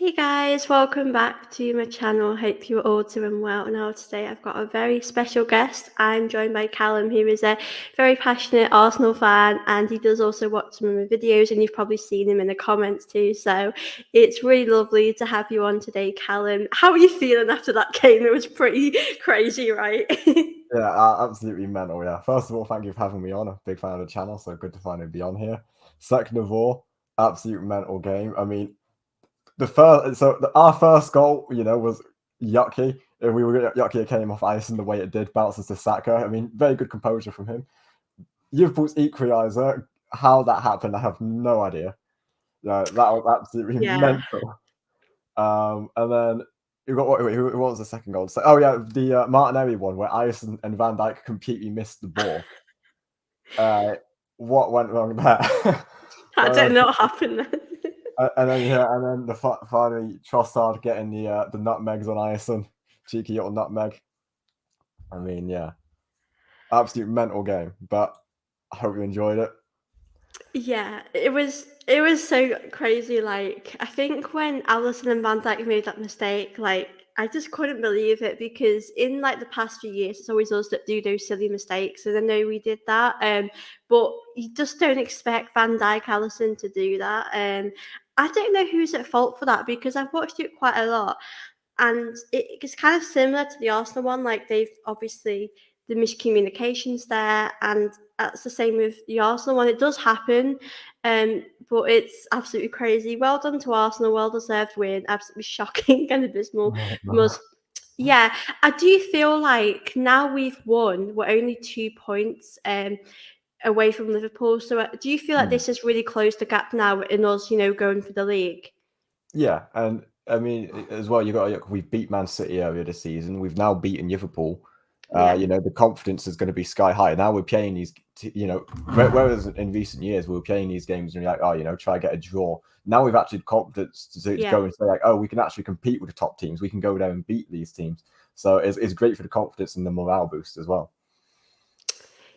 Hey guys, welcome back to my channel. Hope you're all doing well. Now, today I've got a very special guest. I'm joined by Callum, who is a very passionate Arsenal fan, and he does also watch some of my videos, and you've probably seen him in the comments too. So it's really lovely to have you on today, Callum. How are you feeling after that game? It was pretty crazy, right? Yeah, absolutely mental. Yeah. First of all, thank you for having me on. I'm a big fan of the channel, so good to finally be on here. Second of all, absolute mental game. I mean, our first goal, was yucky. We were yucky. It came off ice and the way it did bounces to Saka. I mean, very good composure from him. Liverpool's equaliser, how that happened, I have no idea. Yeah, that was absolutely Yeah. mental. And then you got who was the second goal? So, oh yeah, the Martinelli one where Alisson and Van Dijk completely missed the ball. What went wrong there? I So, don't know what happened then. and then finally Trossard getting the nutmegs on Alisson, cheeky little nutmeg. I mean, yeah, absolute mental game. But I hope you enjoyed it. Yeah, it was so crazy. Like, I think when Allison and Van Dijk made that mistake, like, I just couldn't believe it because in like the past few years, it's always us that do those silly mistakes, and I know we did that. But you just don't expect Van Dijk, Allison to do that. I don't know who's at fault for that because I've watched it quite a lot, and it's kind of similar to the Arsenal one. Like, they've obviously the miscommunications there, and that's the same with the Arsenal one. It does happen, but it's absolutely crazy. Well done to Arsenal, well deserved win. Absolutely shocking and abysmal from us. Yeah, I do feel like now we've won, we're only 2 points away from Liverpool. So do you feel like this has really closed the gap now in us, going for the league? Yeah, and I mean as well, we've beat Man City earlier this season. We've now beaten Liverpool. Yeah, The confidence is going to be sky high. Now we're playing these, whereas in recent years we were playing these games and you're like, oh, try get a draw. Now we've actually confidence to yeah. go and say like, oh, we can actually compete with the top teams. We can go there and beat these teams. So it's great for the confidence and the morale boost as well.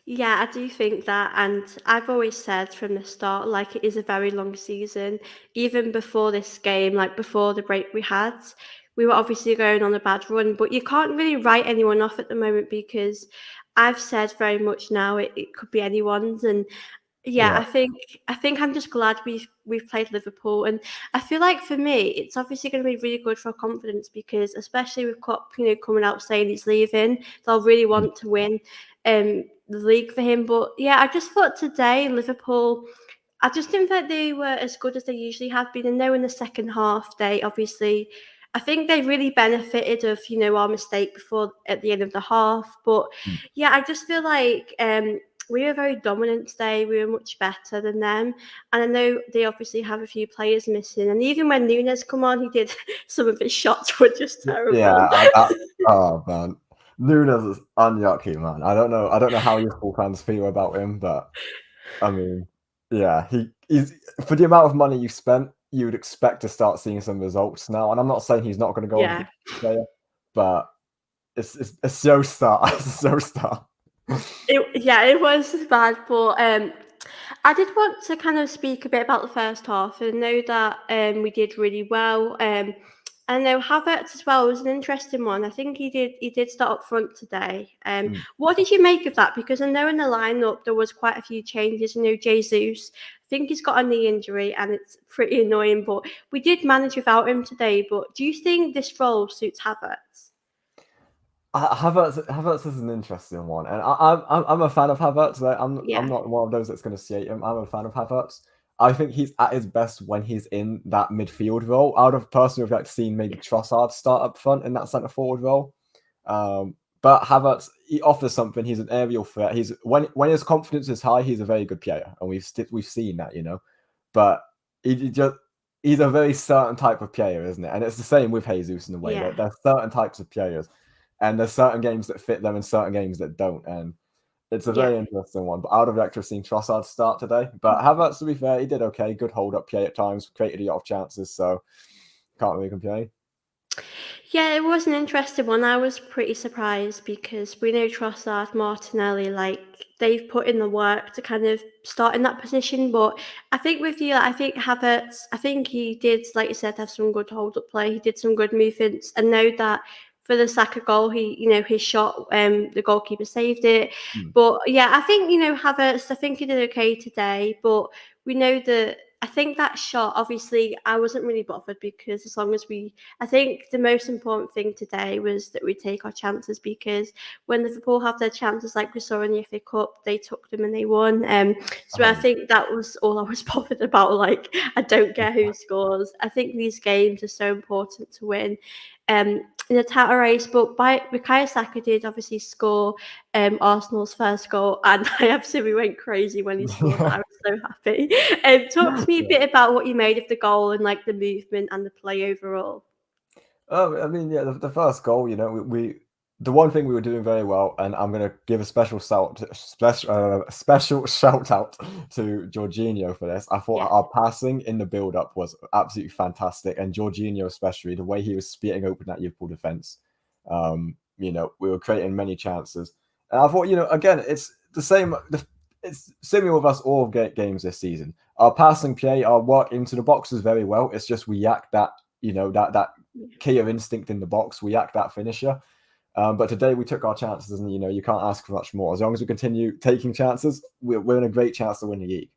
Yeah, I do think that, and I've always said from the start, like, it is a very long season. Even before this game, like before the break we were obviously going on a bad run, but you can't really write anyone off at the moment because I've said very much now it could be anyone's, and yeah, Yeah. I think I'm just glad we've played Liverpool, and I feel like for me, it's obviously going to be really good for confidence because especially with Klopp, coming out saying he's leaving, they'll really want to win the league for him. But yeah, I just thought today Liverpool, I just didn't think they were as good as they usually have been. And now in the second half, they obviously, I think they really benefited of our mistake before at the end of the half. But yeah, I just feel like we were very dominant today. We were much better than them. And I know they obviously have a few players missing. And even when Nunes come on, he did some of his shots were just Yeah, terrible. oh man, Nunes is unlucky, man. I don't know how Liverpool fans feel about him, but I mean, yeah, he's for the amount of money you spent, you would expect to start seeing some results now. And I'm not saying he's not going to go on to be Yeah. a player, but it's a slow start. It's a slow start. It was bad, but I did want to kind of speak a bit about the first half and know that we did really well. I know Havertz as well was an interesting one. I think he did start up front today. Mm. What did you make of that? Because I know in the lineup there was quite a few changes. Jesus, I think he's got a knee injury and it's pretty annoying. But we did manage without him today. But do you think this role suits Havertz? Havertz is an interesting one, and I'm a fan of Havertz. Like, I'm Yeah, not one of those that's going to hate him. I'm a fan of Havertz. I think he's at his best when he's in that midfield role. I would have personally liked to seen maybe Trossard start up front in that centre forward role. But Havertz, he offers something. He's an aerial threat. He's when his confidence is high, he's a very good player, and we've seen that, But he's a very certain type of player, isn't it? And it's the same with Jesus in a way. yeah, There's certain types of players, and there's certain games that fit them and certain games that don't. And it's a yeah. very interesting one. But I would have liked to have seen Trossard start today. But Havertz, to be fair, he did okay. Good hold up play at times, created a lot of chances, so can't really complain. Yeah, it was an interesting one. I was pretty surprised because we know Trossard, Martinelli, like they've put in the work to kind of start in that position. But I think with you, I think Havertz, I think he did, like you said, have some good hold up play. He did some good movements, and know that for the Saka goal, his shot, the goalkeeper saved it. Hmm. But yeah, I think Havertz, I think he did okay today, but we know that. I think that shot, obviously, I wasn't really bothered because as long as I think the most important thing today was that we take our chances because when Liverpool have their chances, like we saw in the FA Cup, they took them and they won. So I 100. think that was all I was bothered about. Like, I don't care who scores. I think these games are so important to win. In a title race, but Bukayo Saka did obviously score Arsenal's first goal, and I absolutely went crazy when he scored that. I was so happy. Talk to me a Yeah. bit about what you made of the goal and like the movement and the play overall. I mean, yeah, the first goal, the one thing we were doing very well, and I'm gonna give a special shout out to Jorginho for this. I thought Yeah. our passing in the build up was absolutely fantastic, and Jorginho especially the way he was splitting open that Liverpool defense. We were creating many chances, and I thought, again, it's the same. It's similar with us all games this season. Our passing play, our work into the box is very well. It's just we lack that, that killer instinct in the box. We act that finisher. But today we took our chances, and you can't ask for much more. As long as we continue taking chances, we're in a great chance to win the league.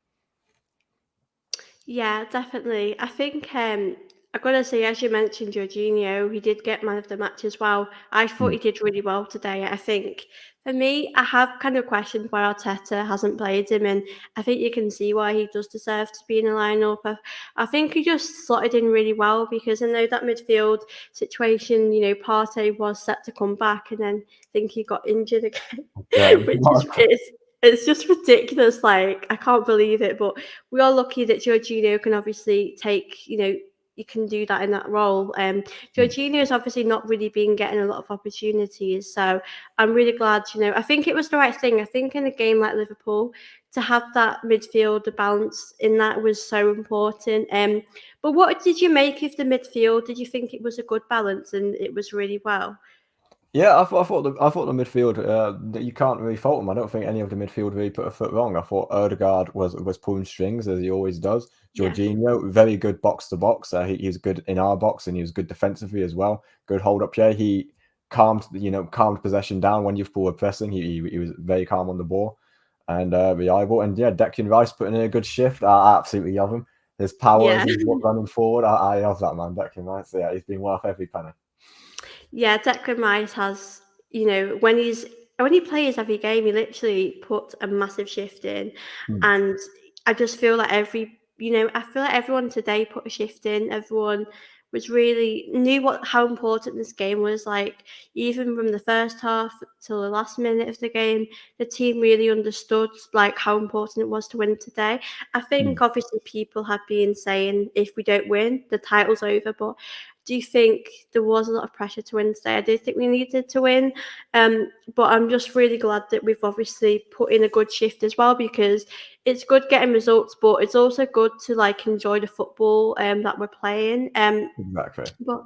Yeah, definitely. I think I gotta say, as you mentioned, Jorginho, he did get man of the match as well. I thought Mm, he did really well today. I think for me, I have kind of questioned why Arteta hasn't played him, and I think you can see why he does deserve to be in the lineup. I think he just slotted in really well because I know that midfield situation, Partey was set to come back, and then I think he got injured again, yeah, which is it's just ridiculous. Like I can't believe it, but we are lucky that Jorginho can obviously take, you can do that in that role. Jorginho has obviously not really been getting a lot of opportunities, so I'm really glad. I think it was the right thing. I think in a game like Liverpool, to have that midfield, the balance in that was so important. But what did you make of the midfield? Did you think it was a good balance and it was really well? Yeah, I thought the midfield, you can't really fault them. I don't think any of the midfield really put a foot wrong. I thought Odegaard was pulling strings as he always does. Yeah, Jorginho, very good box to box. He's good in our box, and he was good defensively as well. Good hold up play. He calmed possession down when Liverpool were pressing. He was very calm on the ball and reliable. And yeah, Declan Rice putting in a good shift. I absolutely love him. His powers, yeah. his running forward. I love that man, Declan Rice. Yeah, he's been worth every penny. Yeah, Declan Rice has, when he plays every game, he literally puts a massive shift in, Hmm. and I just feel like I feel like everyone today put a shift in. Everyone was really knew how important this game was. Like even from the first half till the last minute of the game, the team really understood like how important it was to win today. I Hmm. think obviously people have been saying if we don't win, the title's over, but do you think there was a lot of pressure to win today? I did think we needed to win, but I'm just really glad that we've obviously put in a good shift as well because it's good getting results, but it's also good to like enjoy the football that we're playing. Exactly. But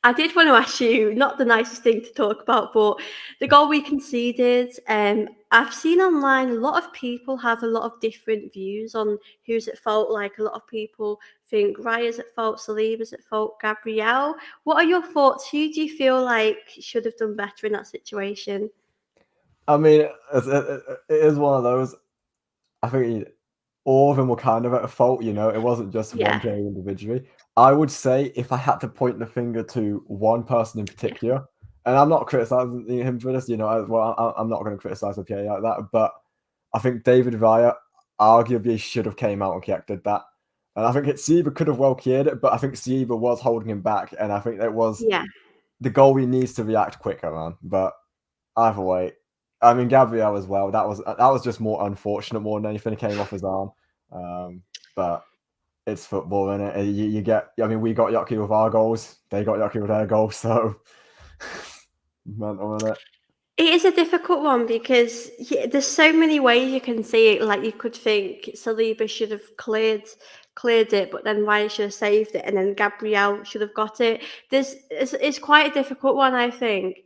I did want to ask you, not the nicest thing to talk about, but the goal we conceded. I've seen online a lot of people have a lot of different views on who's at fault. Like a lot of people think Raya's at fault, Saliba's at fault, Gabrielle. What are your thoughts? Who do you feel like should have done better in that situation? I mean, it is one of those. I think all of them were kind of at fault. It wasn't just one Yeah, player individually. I would say if I had to point the finger to one person in yeah, particular, and I'm not criticizing him for this, I'm not going to criticize a player like that, but I think David Villa arguably should have came out and corrected that. And I think Saliba could have well cleared it, but I think Saliba was holding him back, and I think that was yeah. the goalie needs to react quicker, man. But either way, I mean Gabriel as well. That was just more unfortunate more than anything. It came off his arm, but it's football, and you get. I mean, we got lucky with our goals. They got lucky with their goals. So mental in it. It is a difficult one because there's so many ways you can see it. Like you could think Saliba should have cleared it, but then Ryan should have saved it, and then Gabrielle should have got it. This it's quite a difficult one, I think.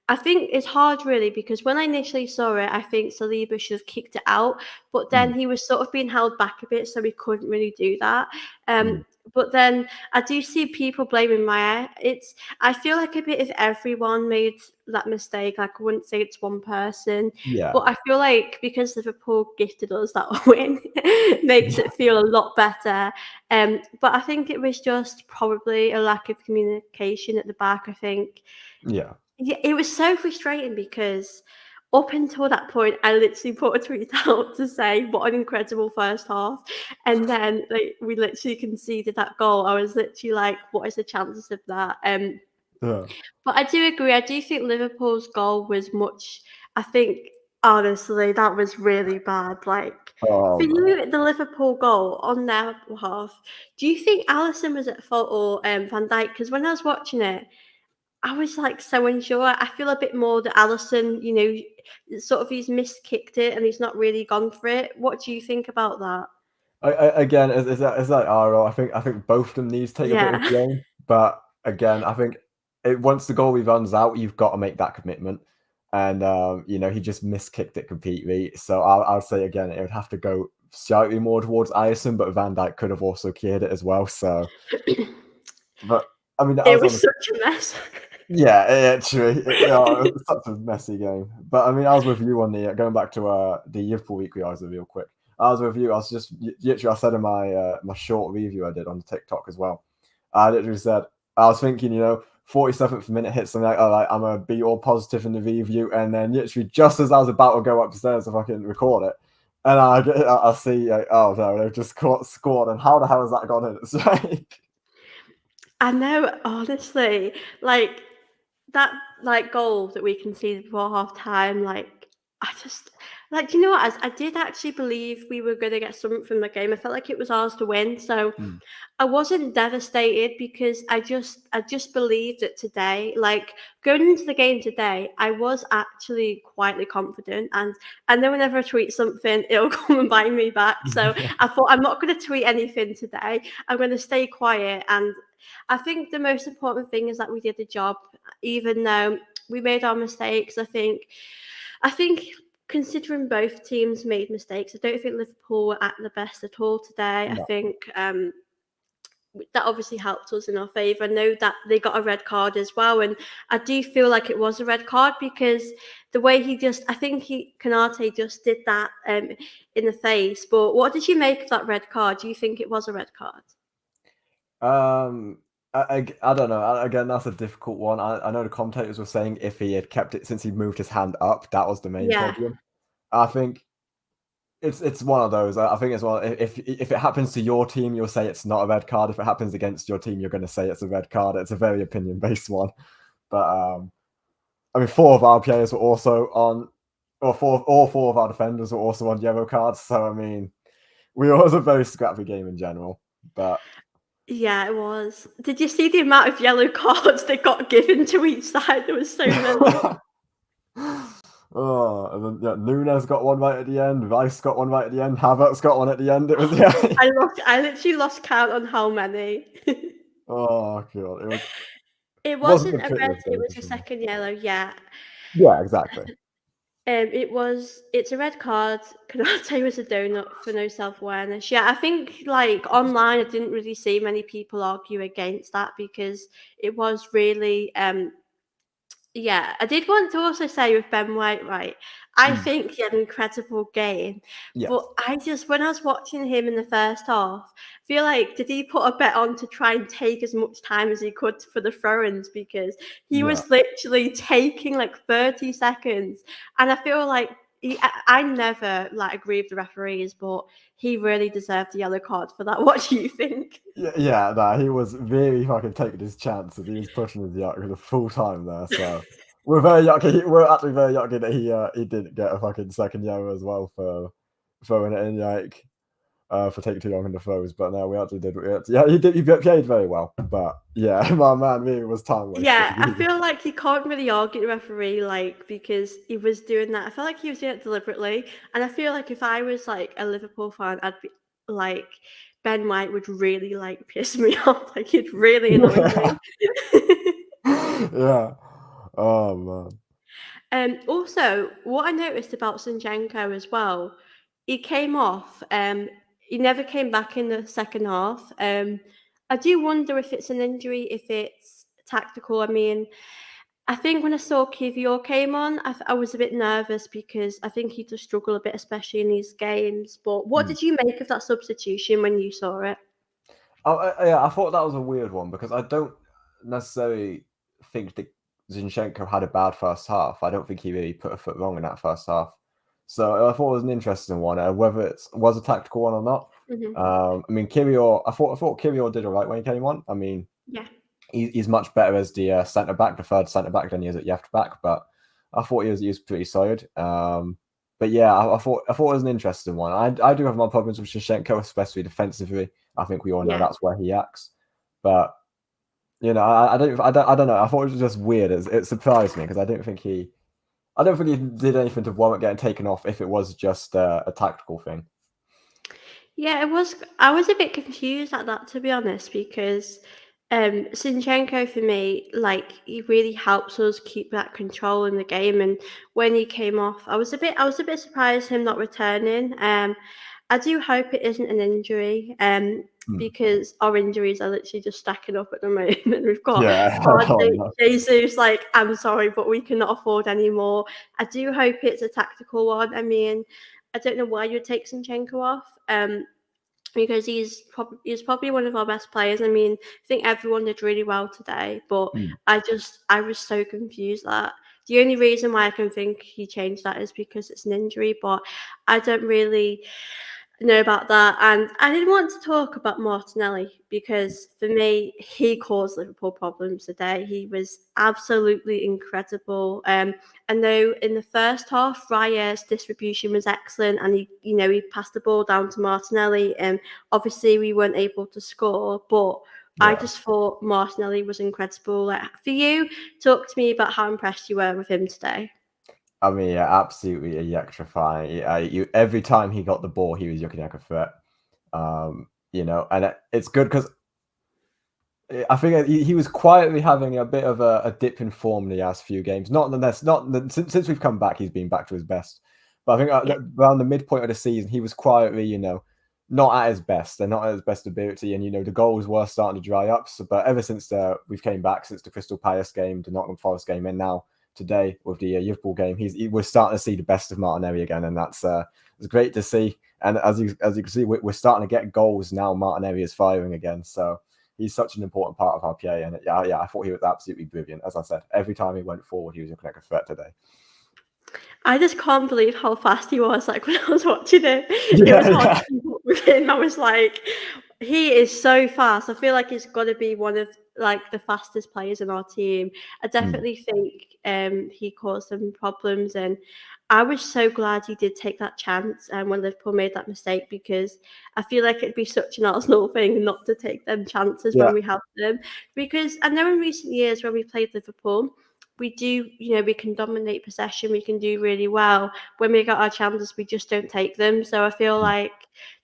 I think it's hard really because when I initially saw it, I think Saliba should have kicked it out, but then Mm, he was sort of being held back a bit, so he couldn't really do that. mm. But then I do see people blaming Maya. I feel like a bit of everyone made that mistake. Like I wouldn't say it's one person, Yeah. but I feel like because Liverpool gifted us that win, makes it feel a lot better. But I think it was just probably a lack of communication at the back. I think Yeah. yeah, it was so frustrating because up until that point, I literally put a tweet out to say what an incredible first half, and then like we literally conceded that goal. I was literally like, what is the chances of that? Yeah. But I do agree. I do think Liverpool's goal was much. I think honestly that was really bad. Like Oh for no. you, the Liverpool goal on their behalf, do you think Allison was at fault or Van Dijk? Because when I was watching it. I was, like, so unsure. I feel a bit more that Allison, sort of he's miskicked it and he's not really gone for it. What do you think about that? Again, is that RO? I think both of them need to take a bit of Yeah. blame, but again, I think once the goalie runs out, you've got to make that commitment, and he just miskicked it completely. So I'll say again, it would have to go slightly more towards Ison, but Van Dijk could have also cleared it as well. So, but I mean, that It was was honestly. such a mess. Yeah, actually, it was such a messy game. But I mean, I was with you on the going back to the Liverpool weekly eyes real quick. I was with you. I was just literally I said in my short review I did on TikTok as well. I literally said I was thinking, 47th minute hit something like, oh, like I'm gonna be all positive in the review, and then literally just as I was about to go upstairs if I can record it, and I see, like, oh no, they've just scored, and how the hell has that gone in? It's like, I know, honestly, like that like goal that we conceded before half time, like I just like do you know what? I did actually believe we were gonna get something from the game. I felt like it was ours to win. So mm, I wasn't devastated because I just believed that today, like going into the game today, I was actually quietly confident. And I know whenever I tweet something, it'll come and bite me back. So I thought I'm not going to tweet anything today. I'm going to stay quiet. And I think the most important thing is that we did the job, even though we made our mistakes. I think considering both teams made mistakes, I don't think Liverpool were at the best at all today. I no. think that obviously helped us in our favour. I know that they got a red card as well, and I do feel like it was a red card because the way I think Kanate just did that in the face. But what did you make of that red card? Do you think it was a red card? Um, I don't know. Again, that's a difficult one. I know the commentators were saying if he had kept it since he moved his hand up, that was the main Yeah. problem. I think it's one of those. I think it's one. If it happens to your team, you'll say it's not a red card. If it happens against your team, you're going to say it's a red card. It's a very opinion based one. But I mean, four of our players were also on, or all four of our defenders were also on yellow cards. So I mean, it was a very scrappy game in general. But Yeah, it was. Did you see the amount of yellow cards that got given to each side? There was so many. Oh, and then Nunes got one right at the end. Rice got one right at the end. Havertz got one at the end. It was yeah. I literally lost count on how many. Oh god, It wasn't wasn't the a red, prettiest it game was for a sure. second yellow, yeah. Yeah, exactly. It's a red card. Canate was a donut for no self-awareness. Yeah, I think like online I didn't really see many people argue against that because it was really yeah, I did want to also say with Ben White, right? I Mm, think he had an incredible game, but yes. I just when I was watching him in the first half, I feel like did he put a bet on to try and take as much time as he could for the throw-ins because he Yeah. was literally taking like 30 seconds, and I feel like I never like agree with the referees, but he really deserved the yellow card for that. What do you think? Yeah, nah, he was really fucking taking his chances. He was pushing his yacht the full time there. So we're very lucky. We're actually very lucky that he didn't get a fucking second yellow as well for throwing it in, like for taking too long in the throws. But no, we actually did. Yeah, he did. He played very well. But yeah, my man really was time wasted. Yeah, I feel like you can't really argue the referee, like, because he was doing that. I feel like he was doing it deliberately, and I feel like if I was like a Liverpool fan, I'd be like, Ben White would really like piss me off. Like he'd really annoy me. Yeah. Oh man. Also, what I noticed about Zinchenko as well, he came off. He never came back in the second half. I do wonder if it's an injury, if it's tactical. I mean, I think when I saw Kivior came on, I was a bit nervous because I think he does struggle a bit, especially in these games. But what Mm. did you make of that substitution when you saw it? Yeah, I thought that was a weird one because I don't necessarily think that Zinchenko had a bad first half. I don't think he really put a foot wrong in that first half. So I thought it was an interesting one, whether it was a tactical one or not. Hmm. I mean, Kivior, I thought Kivior did all right when he came on. I mean, Yeah. he's much better as the centre back, the third centre back, than he is at left back. But I thought he was pretty solid. But yeah, I thought it was an interesting one. I do have my problems with Zinchenko, especially defensively. I think we all know Yeah. that's where he acts. But I don't know. I thought it was just weird. It surprised me because I don't think he did anything to warrant getting taken off if it was just a tactical thing. Yeah, it was. I was a bit confused at that, to be honest, because Sinchenko for me, like he really helps us keep that control in the game. And when he came off, I was a bit surprised him not returning. I do hope it isn't an injury, Hmm. because our injuries are literally just stacking up at the moment. We've got Yeah. Oh, Partey, no. Jesus, like I'm sorry, but we cannot afford any more. I do hope it's a tactical one. I mean, I don't know why you'd take Sinchenko off. Because he's probably one of our best players. I mean, I think everyone did really well today, but Hmm. I was so confused that the only reason why I can think he changed that is because it's an injury, but I don't really know about that. And I didn't want to talk about Martinelli because for me, he caused Liverpool problems today. He was absolutely incredible. I know in the first half, Rayer's distribution was excellent, and he passed the ball down to Martinelli. And obviously, we weren't able to score, but I Yeah. just thought Martinelli was incredible. Like, for you, talk to me about how impressed you were with him today. I mean, yeah, absolutely electrifying. Every time he got the ball, he was looking like a threat. And it's good because I think he was quietly having a bit of a dip in form in the last few games. Since we've come back, he's been back to his best. But I think Yeah, around the midpoint of the season, he was quietly, not at his best. They're not at his best ability, and the goals were starting to dry up. So, but ever since we've came back since the Crystal Palace game, the Nottingham Forest game, and now today with the Liverpool game, we're starting to see the best of Martinelli again, and it's great to see. And as you can see, we're starting to get goals now. Martinelli is firing again, so he's such an important part of our play. And yeah, I thought he was absolutely brilliant. As I said, every time he went forward, he was looking like a threat today. I just can't believe how fast he was. Like when I was watching it, it was Yeah, hard to yeah. keep up with him. I was like, he is so fast. I feel like he's got to be one of like the fastest players in our team. I Mm. definitely think he caused some problems, and I was so glad he did take that chance. And when Liverpool made that mistake, because I feel like it'd be such an Arsenal thing not to take them chances when Yeah. we have them. Because I know in recent years when we played Liverpool, we do, we can dominate possession, we can do really well. When we get our chances, we just don't take them. So I feel Mm. like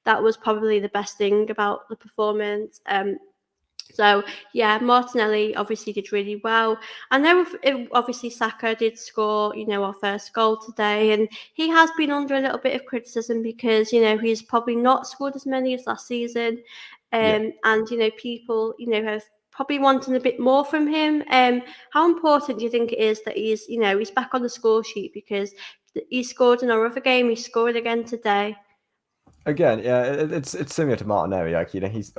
that was probably the best thing about the performance. So yeah, Martinelli obviously did really well. I know obviously Saka did score, our first goal today, and he has been under a little bit of criticism because he's probably not scored as many as last season, Yeah. and people have probably wanting a bit more from him. How important do you think it is that he's back on the score sheet because he scored in our other game, he scored again today. Again, yeah, it's similar to Martinelli. Like he's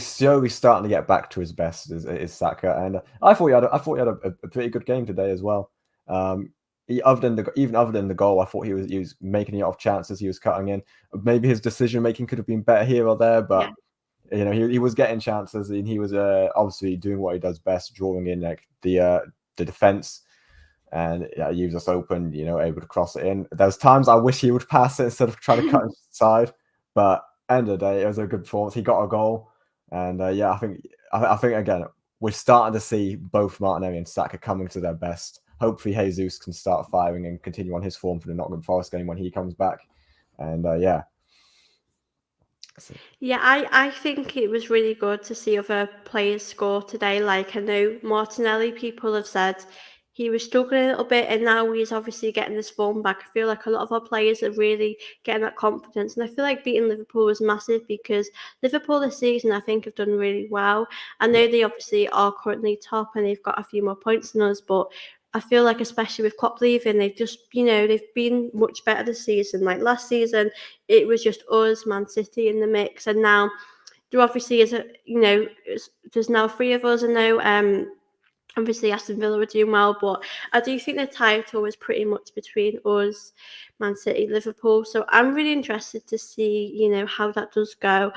slowly starting to get back to his best is Saka, and I thought he had a pretty good game today as well. Even other than the goal, I thought he was making a lot of chances. He was cutting in. Maybe his decision making could have been better here or there, Yeah. but he was getting chances, and he was obviously doing what he does best, drawing in like the defense. And yeah, he leaves us open, able to cross it in. There's times I wish he would pass it instead of trying to cut inside, but end of the day, it was a good performance. He got a goal, and yeah, I think again we're starting to see both Martinelli and Saka coming to their best. Hopefully, Jesus can start firing and continue on his form for the Nottingham Forest game when he comes back. And yeah, So, Yeah, I think it was really good to see other players score today. Like I know Martinelli, people have said he was struggling a little bit, and now he's obviously getting this form back. I feel like a lot of our players are really getting that confidence, and I feel like beating Liverpool was massive because Liverpool this season I think have done really well. I yeah, know they obviously are currently top and they've got a few more points than us, but I feel like especially with Klopp leaving, they've just they've been much better this season. Like last season, it was just us, Man City in the mix, and now there obviously is there's now three of us. I know obviously Aston Villa were doing well, but I do think the title is pretty much between us, Man City, Liverpool. So I'm really interested to see, how that does go.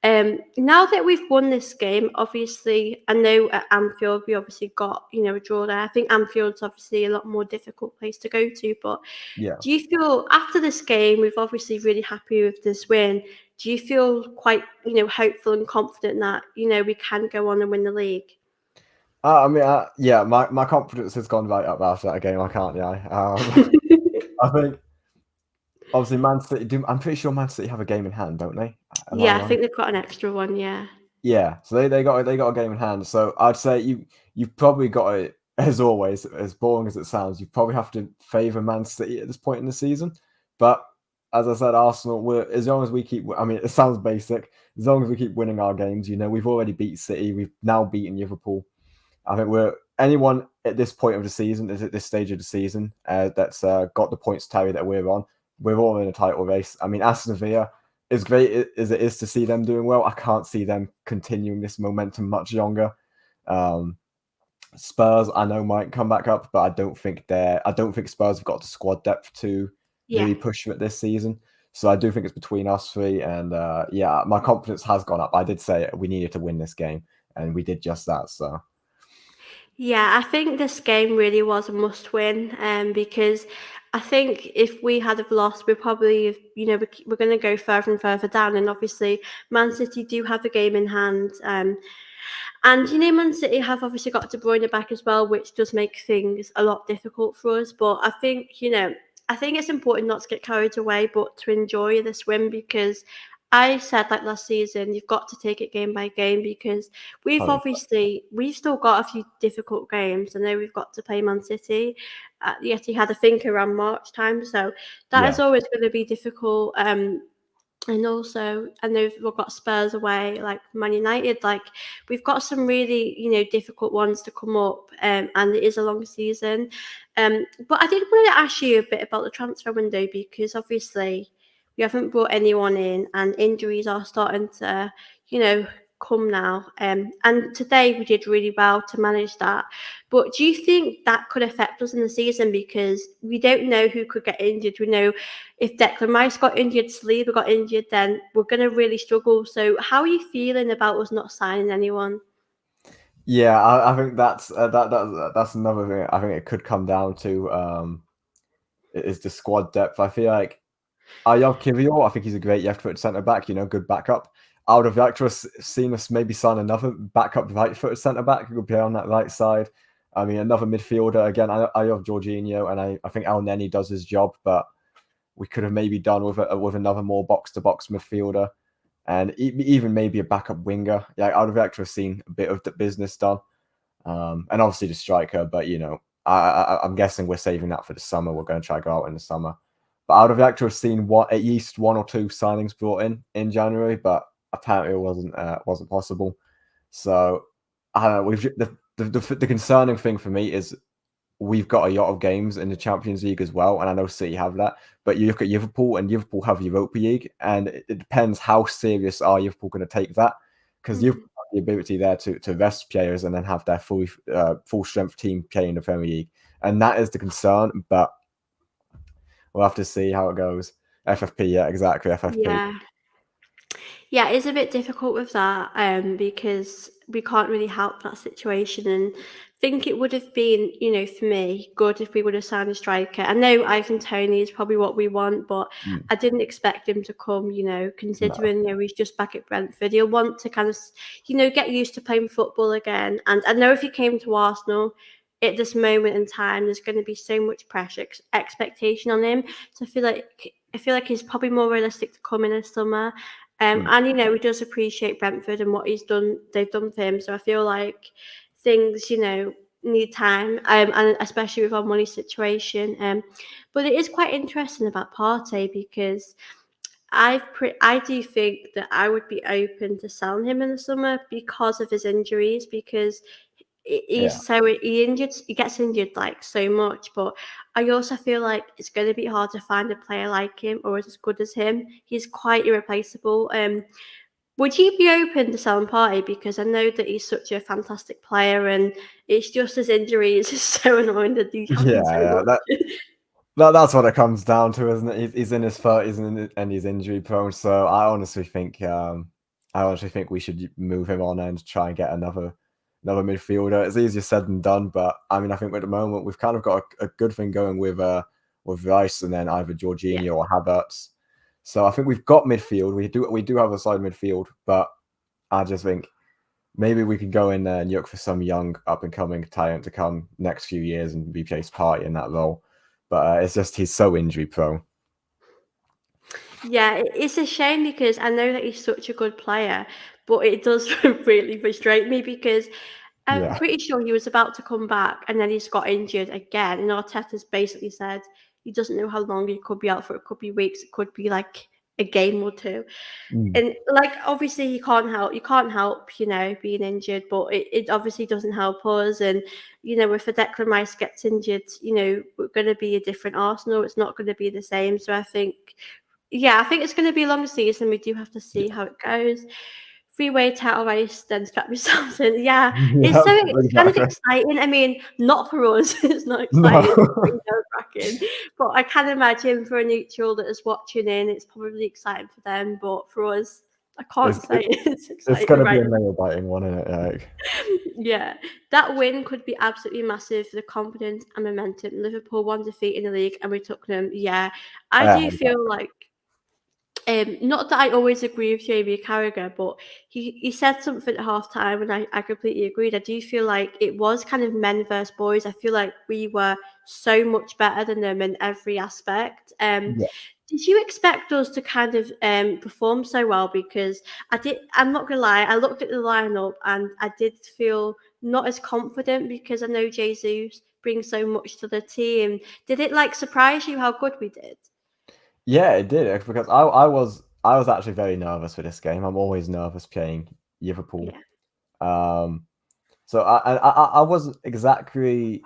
Now that we've won this game, obviously, I know at Anfield we obviously got, a draw there. I think Anfield's obviously a lot more difficult place to go to, but yeah. do you feel after this game, we've obviously really happy with this win? Do you feel quite, hopeful and confident that, we can go on and win the league? I mean, yeah, my confidence has gone right up after that game. I can't lie. I think obviously Man City. I'm pretty sure Man City have a game in hand, don't they? Am I Yeah, I right? think they've got an extra one, yeah. Yeah, so they got a game in hand. So I'd say you've probably got it, as always, as boring as it sounds. You probably have to favour Man City at this point in the season. But as I said, Arsenal. As long as we keep. I mean, it sounds basic. As long as we keep winning our games, we've already beat City. We've now beaten Liverpool. I think we're anyone at this point of the season, is at this stage of the season, that's got the points tally that we're on. We're all in a title race. I mean, Aston Villa, as great as it is to see them doing well, I can't see them continuing this momentum much longer. Um, Spurs, I know might come back up, but I don't think Spurs have got the squad depth to Yeah. really push for it this season. So I do think it's between us three, and yeah, my confidence has gone up. I did say we needed to win this game, and we did just that. So Yeah, I think this game really was a must win, because I think if we had have lost, we probably, we're going to go further and further down. And obviously, Man City do have a game in hand. And Man City have obviously got De Bruyne back as well, which does make things a lot difficult for us. But I think it's important not to get carried away, but to enjoy this win because I said like last season, you've got to take it game by game because Hundred. we've still got a few difficult games. I know we've got to play Man City at the Etihad, I think around March time, so that is Yeah, always going to be difficult. And also, I know we've got Spurs away, like Man United. Like we've got some really, difficult ones to come up, and it is a long season. But I did want to ask you a bit about the transfer window because obviously we haven't brought anyone in, and injuries are starting to, you know, come now. And today we did really well to manage that. But do you think that could affect us in the season because we don't know who could get injured? We know if Declan Rice got injured, Saliba got injured, then we're going to really struggle. So, how are you feeling about us not signing anyone? yeah. I think that's another thing. I think it could come down to is the squad depth. I feel like I love Kivior. I think he's a great left-footed centre back. Good backup. I would have liked to have seen us maybe sign another backup right-footed centre back who could play on that right side. I mean, another midfielder. Again, I love Jorginho, and I think El Neni does his job, but we could have maybe done with another more box-to-box midfielder, and even maybe a backup winger. Yeah, I would have liked to have seen a bit of the business done, and obviously the striker. But I'm guessing we're saving that for the summer. We're going to try to go out in the summer. But I would have liked to have seen at least one or two signings brought in January, but apparently it wasn't possible. So I don't know. The concerning thing for me is we've got a lot of games in the Champions League as well, and I know City have that. But you look at Liverpool, and Liverpool have Europa League, and it depends how serious are Liverpool going to take that, because Mhm. Liverpool have the ability there to rest players and then have their full strength team play in the Premier League, and that is the concern. But we'll have to see how it goes. FFP, yeah, exactly, FFP. Yeah. Yeah, it's a bit difficult with that, because we can't really help that situation. And think it would have been, for me, good if we would have signed a striker. I know Ivan Toney is probably what we want, but Mm, I didn't expect him to come. no, Considering he's just back at Brentford, he'll want to kind of, get used to playing football again. And I know if he came to Arsenal at this moment in time, there's going to be so much pressure, expectation on him. So I feel like he's probably more realistic to come in the summer. Mm. And he does appreciate Brentford and what they've done for him. So I feel like things, need time, and especially with our money situation. But it is quite interesting about Partey because I do think that I would be open to selling him in the summer because of his injuries, because Yeah. he gets injured like so much. But I also feel like it's going to be hard to find a player like him or as good as him. He's quite irreplaceable. Would you be open to selling Party? Because I know that he's such a fantastic player, and it's just his injuries is so annoying that do Yeah, happen so yeah. much. That's what it comes down to, isn't it? He's in his 30s and he's injury prone. So I honestly think we should move him on and try and get another midfielder. It's easier said than done, but I mean, I think at the moment we've kind of got a good thing going with Rice and then either Yeah. Jorginho or Havertz. So I think we've got midfield. We do have a side midfield, but I just think maybe we could go in there and look for some young up and coming talent to come next few years and replace Party in that role. But it's just he's so injury prone. Yeah, it's a shame because I know that he's such a good player, but it does really frustrate me because I'm Yeah. pretty sure he was about to come back and then he's got injured again. And Arteta's basically said he doesn't know how long he could be out for. It could be weeks, it could be like a game or two. Mm. And like obviously you can't help being injured, but it obviously doesn't help us. And if a Declan Rice gets injured, we're going to be a different Arsenal. It's not going to be the same. So I think it's going to be a long season. We do have to see Yeah. how it goes. Three-way title race, then strap yourselves in. Yeah, Yeah, it's kind of exactly. exciting. I mean, not for us. It's not No. exciting. It's pretty nerve-wracking. But I can imagine for a neutral that is watching in, it's probably exciting for them. But for us, I can't It's say it's it's exciting gonna be right a now. nail biting one, isn't it? Like, Yeah, that win could be absolutely massive for the confidence and momentum. Liverpool won defeat in the league, and we took them. Yeah, I yeah, do feel exactly. like not that I always agree with Jamie Carragher, but he said something at half time, and I completely agreed. I do feel like it was kind of men versus boys. I feel like we were so much better than them in every aspect. Yeah. Did you expect us to kind of perform so well? Because I'm not gonna lie, I looked at the lineup and I did feel not as confident because I know Jesus brings so much to the team. Did it like surprise you how good we did? Yeah, it did because I was actually very nervous for this game. I'm always nervous playing Liverpool. Yeah, Um, so I wasn't exactly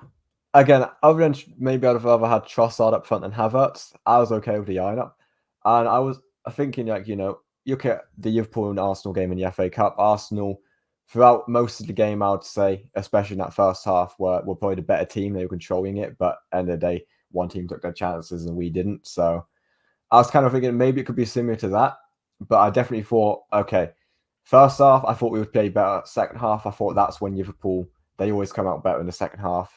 again other than maybe I'd have rather had Trossard up front than Havertz. I was okay with the lineup, and I was thinking like you look at the Liverpool and Arsenal game in the FA Cup. Arsenal throughout most of the game, I would say, especially in that first half, were probably the better team. They were controlling it, but end of the day, one team took their chances and we didn't. So I was kind of thinking maybe it could be similar to that, but I definitely thought, okay, first half, I thought we would play better. Second half, I thought that's when Liverpool, they always come out better in the second half.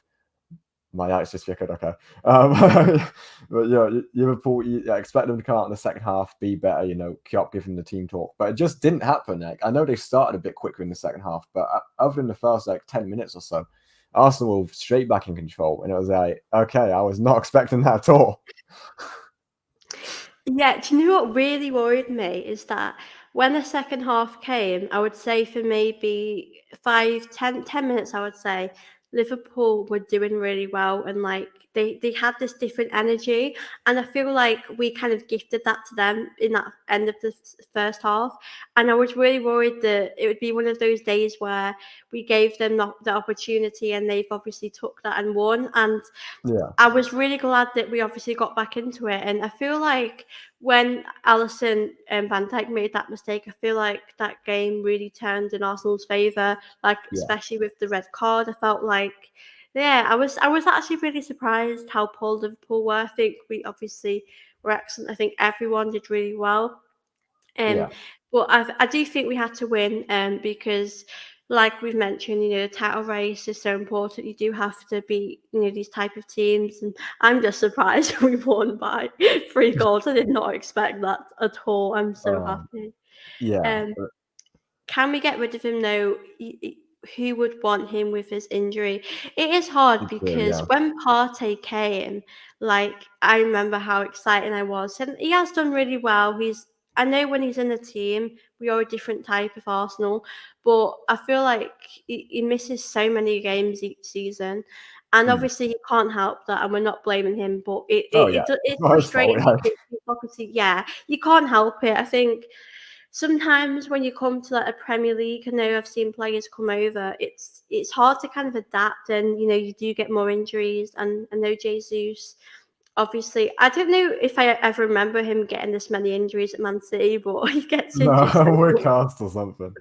My eyes just flickered, okay. But yeah, Liverpool, expect them to come out in the second half, be better, keep up giving the team talk. But it just didn't happen. Like, I know they started a bit quicker in the second half, but other than the first 10 minutes or so, Arsenal were straight back in control. And it was like, okay, I was not expecting that at all. Yeah, do you know what really worried me is that when the second half came, I would say for maybe 5, 10 minutes, I would say Liverpool were doing really well and like they had this different energy. And I feel like we kind of gifted that to them in that end of the first half. And I was really worried that it would be one of those days where we gave them the opportunity and they've obviously took that and won. And Yeah, I was really glad that we obviously got back into it, and I feel like when Allison and Van Dijk made that mistake, I feel like that game really turned in Arsenal's favour. Like yeah, especially with the red card, I felt like, yeah, I was actually really surprised how poor Liverpool were. I think we obviously were excellent. I think everyone did really well. Um, yeah, but I do think we had to win because, like we've mentioned, the title race is so important. You do have to beat, these type of teams. And I'm just surprised we won by 3 goals. I did not expect that at all. I'm so um, happy. yeah. Um, can we get rid of him though? Who would want him with his injury? It is hard It's true, because yeah, when Partey came, like I remember how exciting I was, and he has done really well. I know when he's in the team, we are a different type of Arsenal, but I feel like he misses so many games each season. And Hmm. obviously, he can't help that, and we're not blaming him. But Oh yeah, it's it's not his fault. frustrating because obviously, yeah, you can't help it. I think sometimes when you come to like a Premier League, I know I've seen players come over. It's hard to kind of adapt, and you do get more injuries. And I know Jesus, obviously, I don't know if I ever remember him getting this many injuries at Man City, but he gets injured so No, we're much. cast or something.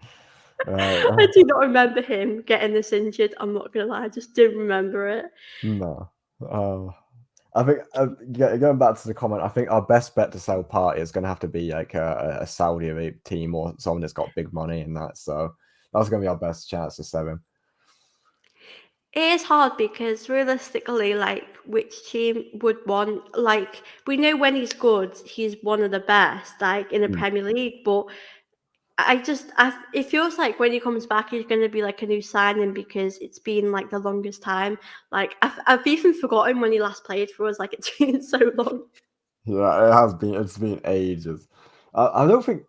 I do not remember him getting this injured. I'm not gonna lie, I just don't remember it. No. I think going back to the comment, I think our best bet to sell Partey is going to have to be like a Saudi Arabia team or someone that's got big money in that. So that's going to be our best chance to sell him. It is hard because realistically, like, which team would want, like, we know when he's good, he's one of the best, like, in the Mm. Premier League, but it feels like when he comes back, he's going to be like a new signing because it's been like the longest time. Like, I've even forgotten when he last played for us, like, it's been so long. Yeah, it has been. It's been ages. I don't think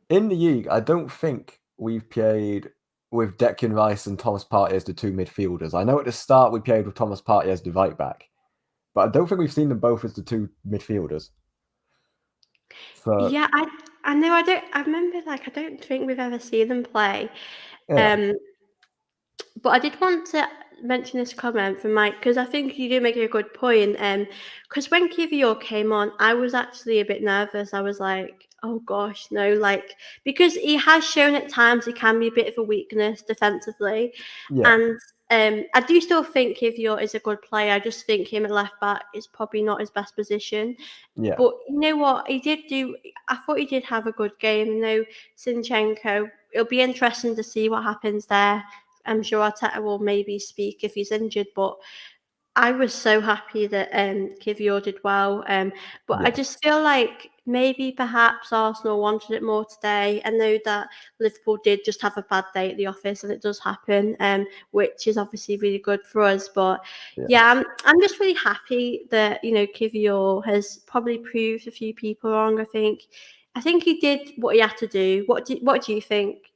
in the league. I don't think we've played with Declan Rice and Thomas Partey as the two midfielders. I know at the start we played with Thomas Partey as the right back, but I don't think we've seen them both as the two midfielders. So Yeah, I know. I remember, like, I don't think we've ever seen them play. yeah, Um, But I did want to mention this comment from Mike because I think you do make a good point. Because when Kivior came on, I was actually a bit nervous. I was like, "Oh gosh, no!" Like, because he has shown at times he can be a bit of a weakness defensively, yeah, and I do still think Kivior is a good player. I just think him at left back is probably not his best position. yeah, But you know what? He did do. I thought he did have a good game. You know, Sinchenko. It'll be interesting to see what happens there. I'm sure Arteta will maybe speak if he's injured, but I was so happy that Kivior did well. But I yeah. just feel like maybe perhaps Arsenal wanted it more today. I know that Liverpool did just have a bad day at the office, and it does happen, which is obviously really good for us. But Yeah. yeah, I'm just really happy that Kivior has probably proved a few people wrong. I think he did what he had to do. What do you think?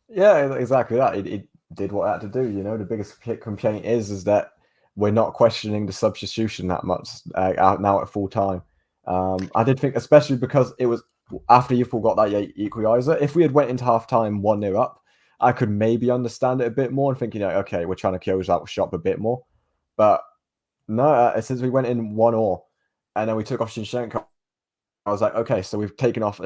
Yeah, exactly that. It did what it had to do. The biggest complaint is that we're not questioning the substitution that much out now at full time. I did think, especially because it was after Liverpool got that equaliser. If we had went into half time 1-0 up, I could maybe understand it a bit more and thinking, okay, we're trying to close that shop a bit more. But no, since we went in 1-1 and then we took off Shinchenko, I was like, okay, so we've taken off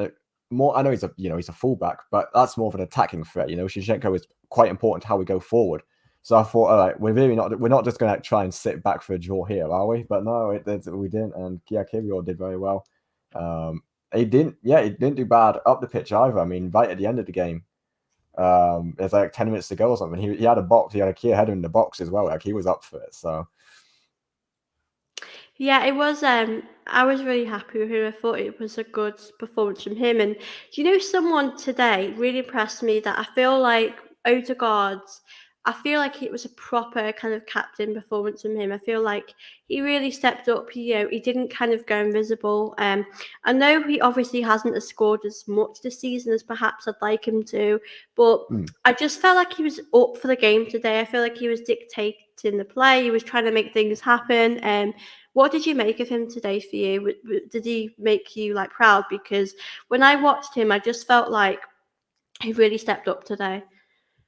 more. I know he's a fullback, but that's more of an attacking threat. Shinchenko is quite important to how we go forward. So I thought, all right, we're not just going to try and sit back for a draw here, are we? But no, we didn't, and Kivior did very well. He didn't do bad up the pitch either. I mean, right at the end of the game, there's like 10 minutes to go or something. He had a clear header in the box as well. Like he was up for it. So Yeah, it was. I was really happy with him. I thought it was a good performance from him. And someone today really impressed me that I feel like Odegaard. I feel like it was a proper kind of captain performance from him. I feel like he really stepped up. He didn't kind of go invisible. I know he obviously hasn't scored as much this season as perhaps I'd like him to, but mm. I just felt like he was up for the game today. I feel like he was dictating the play. He was trying to make things happen. What did you make of him today for you? Did he make you like proud? Because when I watched him, I just felt like he really stepped up today.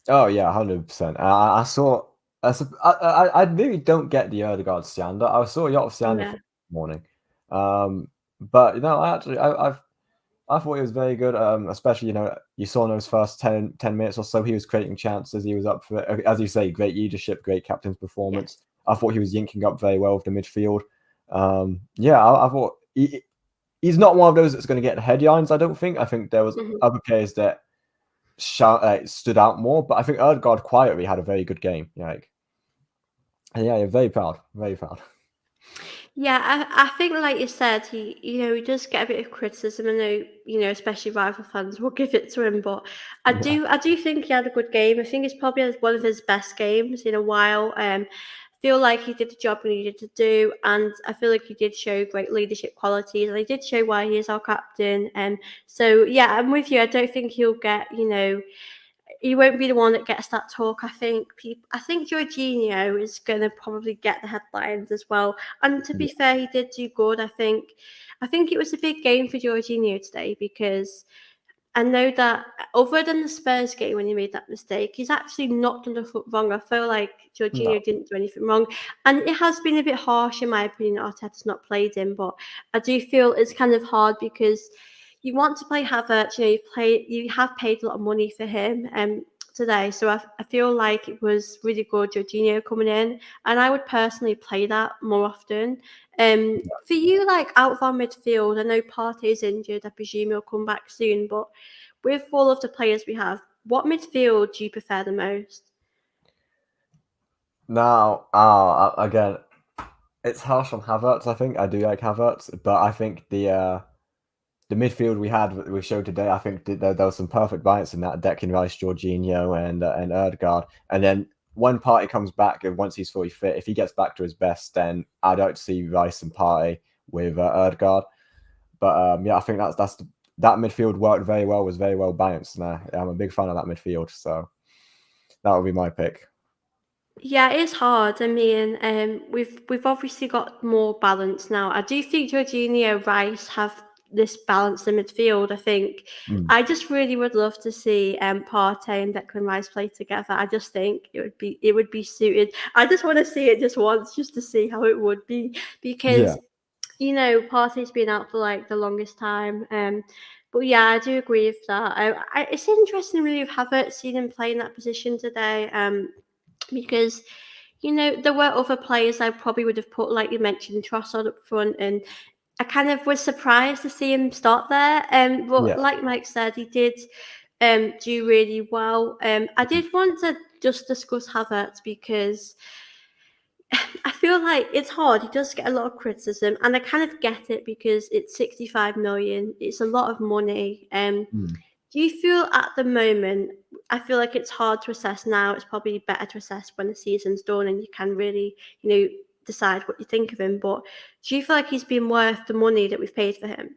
Oh yeah, 100%. I saw. I really don't get the Odegaard slander. I saw a lot of slander Yeah. for this morning, but I thought he was very good. Especially you saw in those first 10 minutes or so, he was creating chances. He was up for it. As you say, great leadership, great captain's Yeah. performance. I thought he was yinking up very well with the midfield. Yeah, I thought he's not one of those that's going to get headlines. I don't think. I think there was Mhm. other players that stood out more. But I think Odegaard quietly had a very good game. Yeah, very proud, very proud. Yeah, I think like you said, he does get a bit of criticism. I know, especially rival fans will give it to him, but I Yeah, do I do think he had a good game. I think it's probably one of his best games in a while. feel like he did the job he needed to do, and I feel like he did show great leadership qualities, and he did show why he is our captain. And so, yeah, I'm with you. I don't think he'll get, he won't be the one that gets that talk. I think Jorginho is going to probably get the headlines as well. And to be Yeah. fair, he did do good. I think it was a big game for Jorginho today because I know that other than the Spurs game when he made that mistake, he's actually not done nothing wrong. I feel like No. Jorginho didn't do anything wrong. And it has been a bit harsh, in my opinion, that Arteta's not played him. But I do feel it's kind of hard because you want to play Havertz. You have paid a lot of money for him today. So I feel like it was really good, Jorginho coming in. And I would personally play that more often. For you, like out of our midfield, I know Partey's injured. I presume he'll come back soon. But with all of the players we have, what midfield do you prefer the most? Now, again, it's harsh on Havertz. I think I do like Havertz, but I think the midfield we showed today, I think there was some perfect balance in that. Declan Rice, Jorginho, and Erdegaard. And then when Partey comes back, and once he's fully fit, if he gets back to his best, then I'd like to see Rice and Partey with Erdegaard. But yeah, I think that midfield worked very well, was very well balanced, and I'm a big fan of that midfield. So that would be my pick. Yeah, it is hard. I mean, we've obviously got more balance now. I do think Jorginho, Rice have this balance in midfield. I think Mm. I just really would love to see Partey and Declan Rice play together. I just think it would be suited. I just want to see it just once, just to see how it would be, Yeah, because Partey's been out for like the longest time. But yeah, I do agree with that. It's interesting really with Havertz seeing him play in that position today. Because there were other players I probably would have put, like you mentioned, Trossard up front, and I kind of was surprised to see him start there. But yeah. like Mike said, he did do really well. I did want to just discuss Havertz because I feel like it's hard. He does get a lot of criticism, and I kind of get it because it's 65 million. It's a lot of money. Mm. Do you feel at the moment, I feel like it's hard to assess now. It's probably better to assess when the season's done and you can really, decide what you think of him. But do you feel like he's been worth the money that we've paid for him?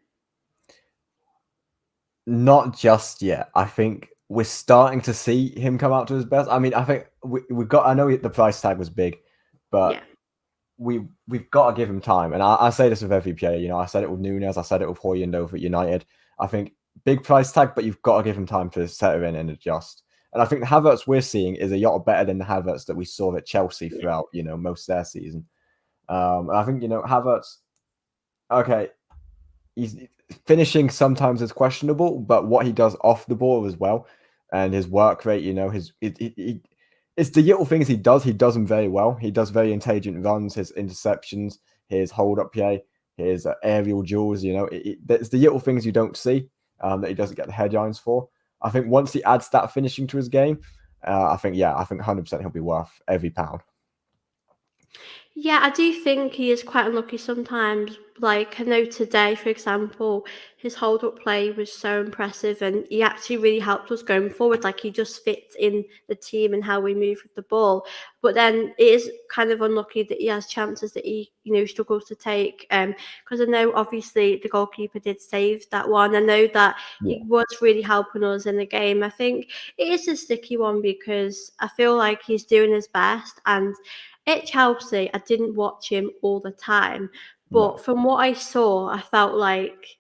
Not just yet. I think we're starting to see him come out to his best. I mean, I think we've got. I know the price tag was big, Yeah. but we've got to give him time. And I say this with every player. I said it with Nunez. I said it with Højlund over at United. I think big price tag, but you've got to give him time to settle in and adjust. And I think the Havertz we're seeing is a lot better than the Havertz that we saw at Chelsea Yeah. throughout most of their season. And I think Havertz. Okay, he's finishing sometimes is questionable, but what he does off the ball as well, and his work rate, it's the little things he does. He does them very well. He does very intelligent runs, his interceptions, his hold up play, his aerial duels. It's the little things you don't see that he doesn't get the headlines for. I think once he adds that finishing to his game, I think 100% he'll be worth every pound. Yeah, I do think he is quite unlucky sometimes. Like I know today, for example, his hold up play was so impressive and he actually really helped us going forward. Like he just fits in the team and how we move with the ball. But then it is kind of unlucky that he has chances that he, struggles to take. Because I know obviously the goalkeeper did save that one. I know that Yeah, he was really helping us in the game. I think it is a sticky one because I feel like he's doing his best, and at Chelsea, I didn't watch him all the time, but no, from what I saw, I felt like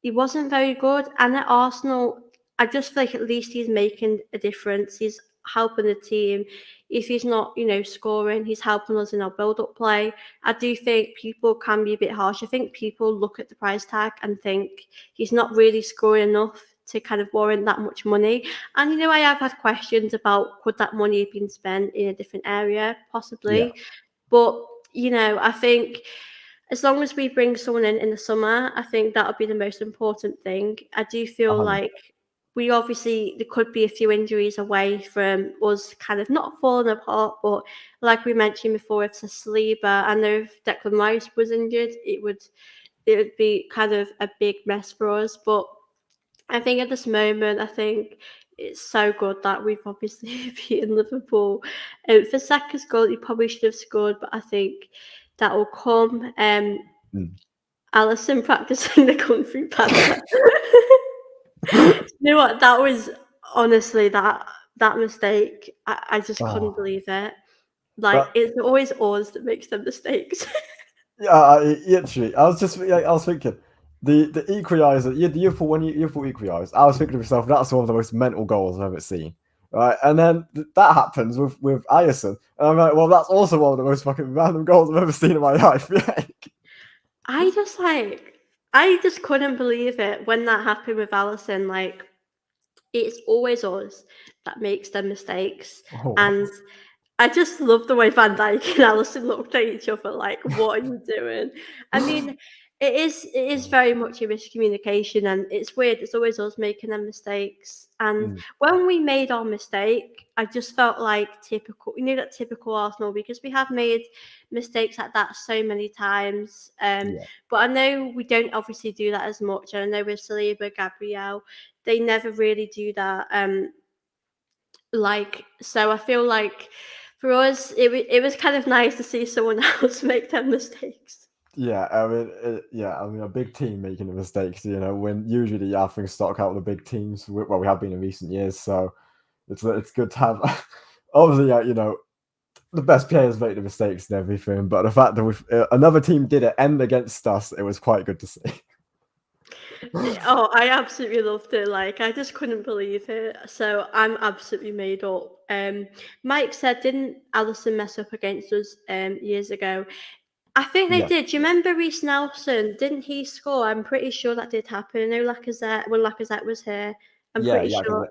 he wasn't very good. And at Arsenal, I just feel like at least he's making a difference. He's helping the team. If he's not, scoring, he's helping us in our build-up play. I do think people can be a bit harsh. I think people look at the price tag and think he's not really scoring enough to kind of warrant that much money. And I have had questions about could that money have been spent in a different area, yeah, possibly. But I think as long as we bring someone in the summer, I think that'll be the most important thing. I do feel 100. like there could be a few injuries away from us kind of not falling apart, but like we mentioned before, if Saliba, I know if Declan Rice was injured, it would be kind of a big mess for us. But I think at this moment, I think it's so good that we've obviously beaten Liverpool. For Saka's goal, he probably should have scored, but I think that will come. Mm. Alison practicing the Kung Fu Panda. You know what? That was honestly that mistake. I just couldn't Oh, believe it. Like but it's always us that makes the mistakes. yeah, literally, I was thinking the equaliser, yeah, the Liverpool when Liverpool equalised, I was thinking to myself, that's one of the most mental goals I've ever seen. Right, and then that happens with Alisson, and I'm like, well, that's also one of the most fucking random goals I've ever seen in my life. I just I just couldn't believe it when that happened with Alison. Like it's always us that makes the mistakes, Oh, and I just love the way Van Dijk and Alisson looked at each other like, "What are you doing?" I mean, it is very much a miscommunication, and it's weird. It's always us making them mistakes. And mm, when we made our mistake, I just felt like typical, that typical Arsenal because we have made mistakes like that so many times. yeah, But I know we don't obviously do that as much. And I know with Saliba, Gabriel, they never really do that. So I feel like for us, it was kind of nice to see someone else make them mistakes. yeah. I mean, a big team making the mistakes. When usually things stock out with the big teams. Well, we have been in recent years, so it's good to have. Obviously, the best players make the mistakes and everything, but the fact that another team did it and against us, it was quite good to see. Oh, I absolutely loved it. Like, I just couldn't believe it. So I'm absolutely made up. Mike said, didn't Allison mess up against us years ago? I think they Yeah, did. Do you remember Reece Nelson? Didn't he score? I'm pretty sure that did happen. I know Lacazette when Lacazette was here. I'm yeah, pretty yeah. sure.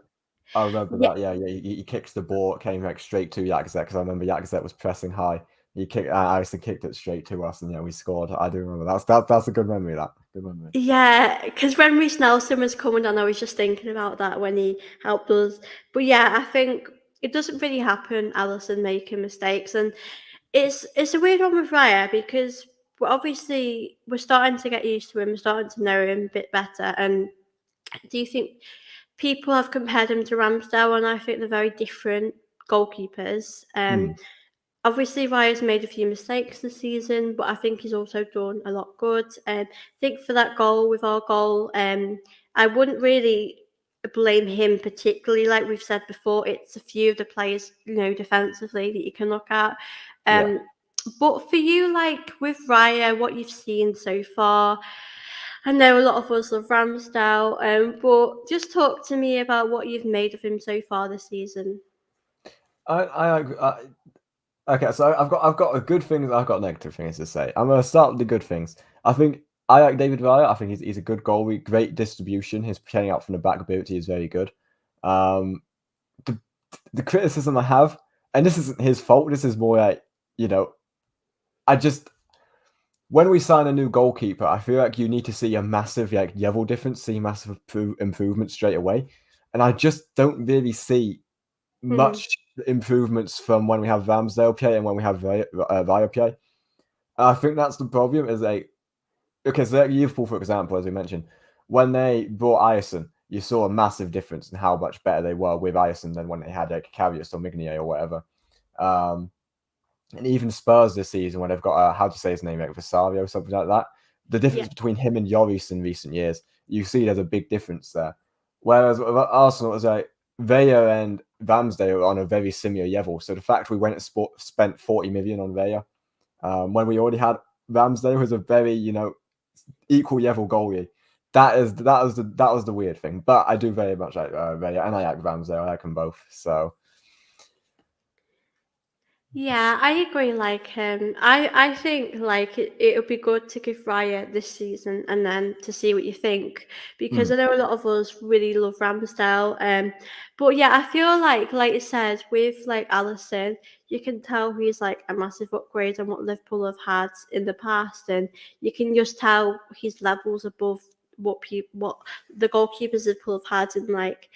I remember Yeah, that. Yeah, yeah. He kicks the ball, it came like straight to Yakzet because I remember Yakzet was pressing high. Alisson kicked it straight to us, and we scored. I do remember that's a good memory. That good memory. yeah, because when Reece Nelson was coming on, I was just thinking about that when he helped us. But yeah, I think it doesn't really happen, Allison making mistakes, and it's a weird one with Raya because we're starting to get used to him, we're starting to know him a bit better. And do you think people have compared him to Ramsdale? And I think they're very different goalkeepers. Mm, Obviously, Raya's made a few mistakes this season, but I think he's also done a lot good. I think for that goal, with our goal, I wouldn't really blame him particularly. Like we've said before, it's a few of the players, defensively that you can look at. yeah. Um, but for you, like with Raya, what you've seen so far, I know a lot of us love Ramsdale, but just talk to me about what you've made of him so far this season. I okay, so I've got a good things. I've got negative things to say. I'm gonna start with the good things. I think I like David Villa. I think he's a good goalie. Great distribution. His playing out from the back ability is very good. Um, the the criticism I have, and this isn't his fault. This is more like you know, I just when we sign a new goalkeeper, I feel like you need to see a massive level difference, see massive improvement straight away, and I just don't really see Hmm. much improvements from when we have Ramsdale play and when we have Via play. I think that's the problem. Is because Liverpool, for example, as we mentioned, when they brought Ison, you saw a massive difference in how much better they were with Ison than when they had Karius or Mignier or whatever. Um, and even Spurs this season, when they've got how do you say his name, like Rosario, something like that. The Yeah. difference between him and Lloris in recent years, you see there's a big difference there. Whereas with Arsenal, it was like Villa and Ramsdale are on a very similar level. So the fact we went and spent 40 million on Villa when we already had Ramsdale was a very equal level goalie. That was the weird thing. But I do very much like Villa and I like Ramsdale. I like them both. So Yeah, I agree. Like, I think like it would be good to give Raya this season and then to see what you think because mm, I know a lot of us really love Ramsdale. But yeah, I feel like you said with like Allison, you can tell he's like a massive upgrade on what Liverpool have had in the past, and you can just tell his levels above what the goalkeepers Liverpool have had in like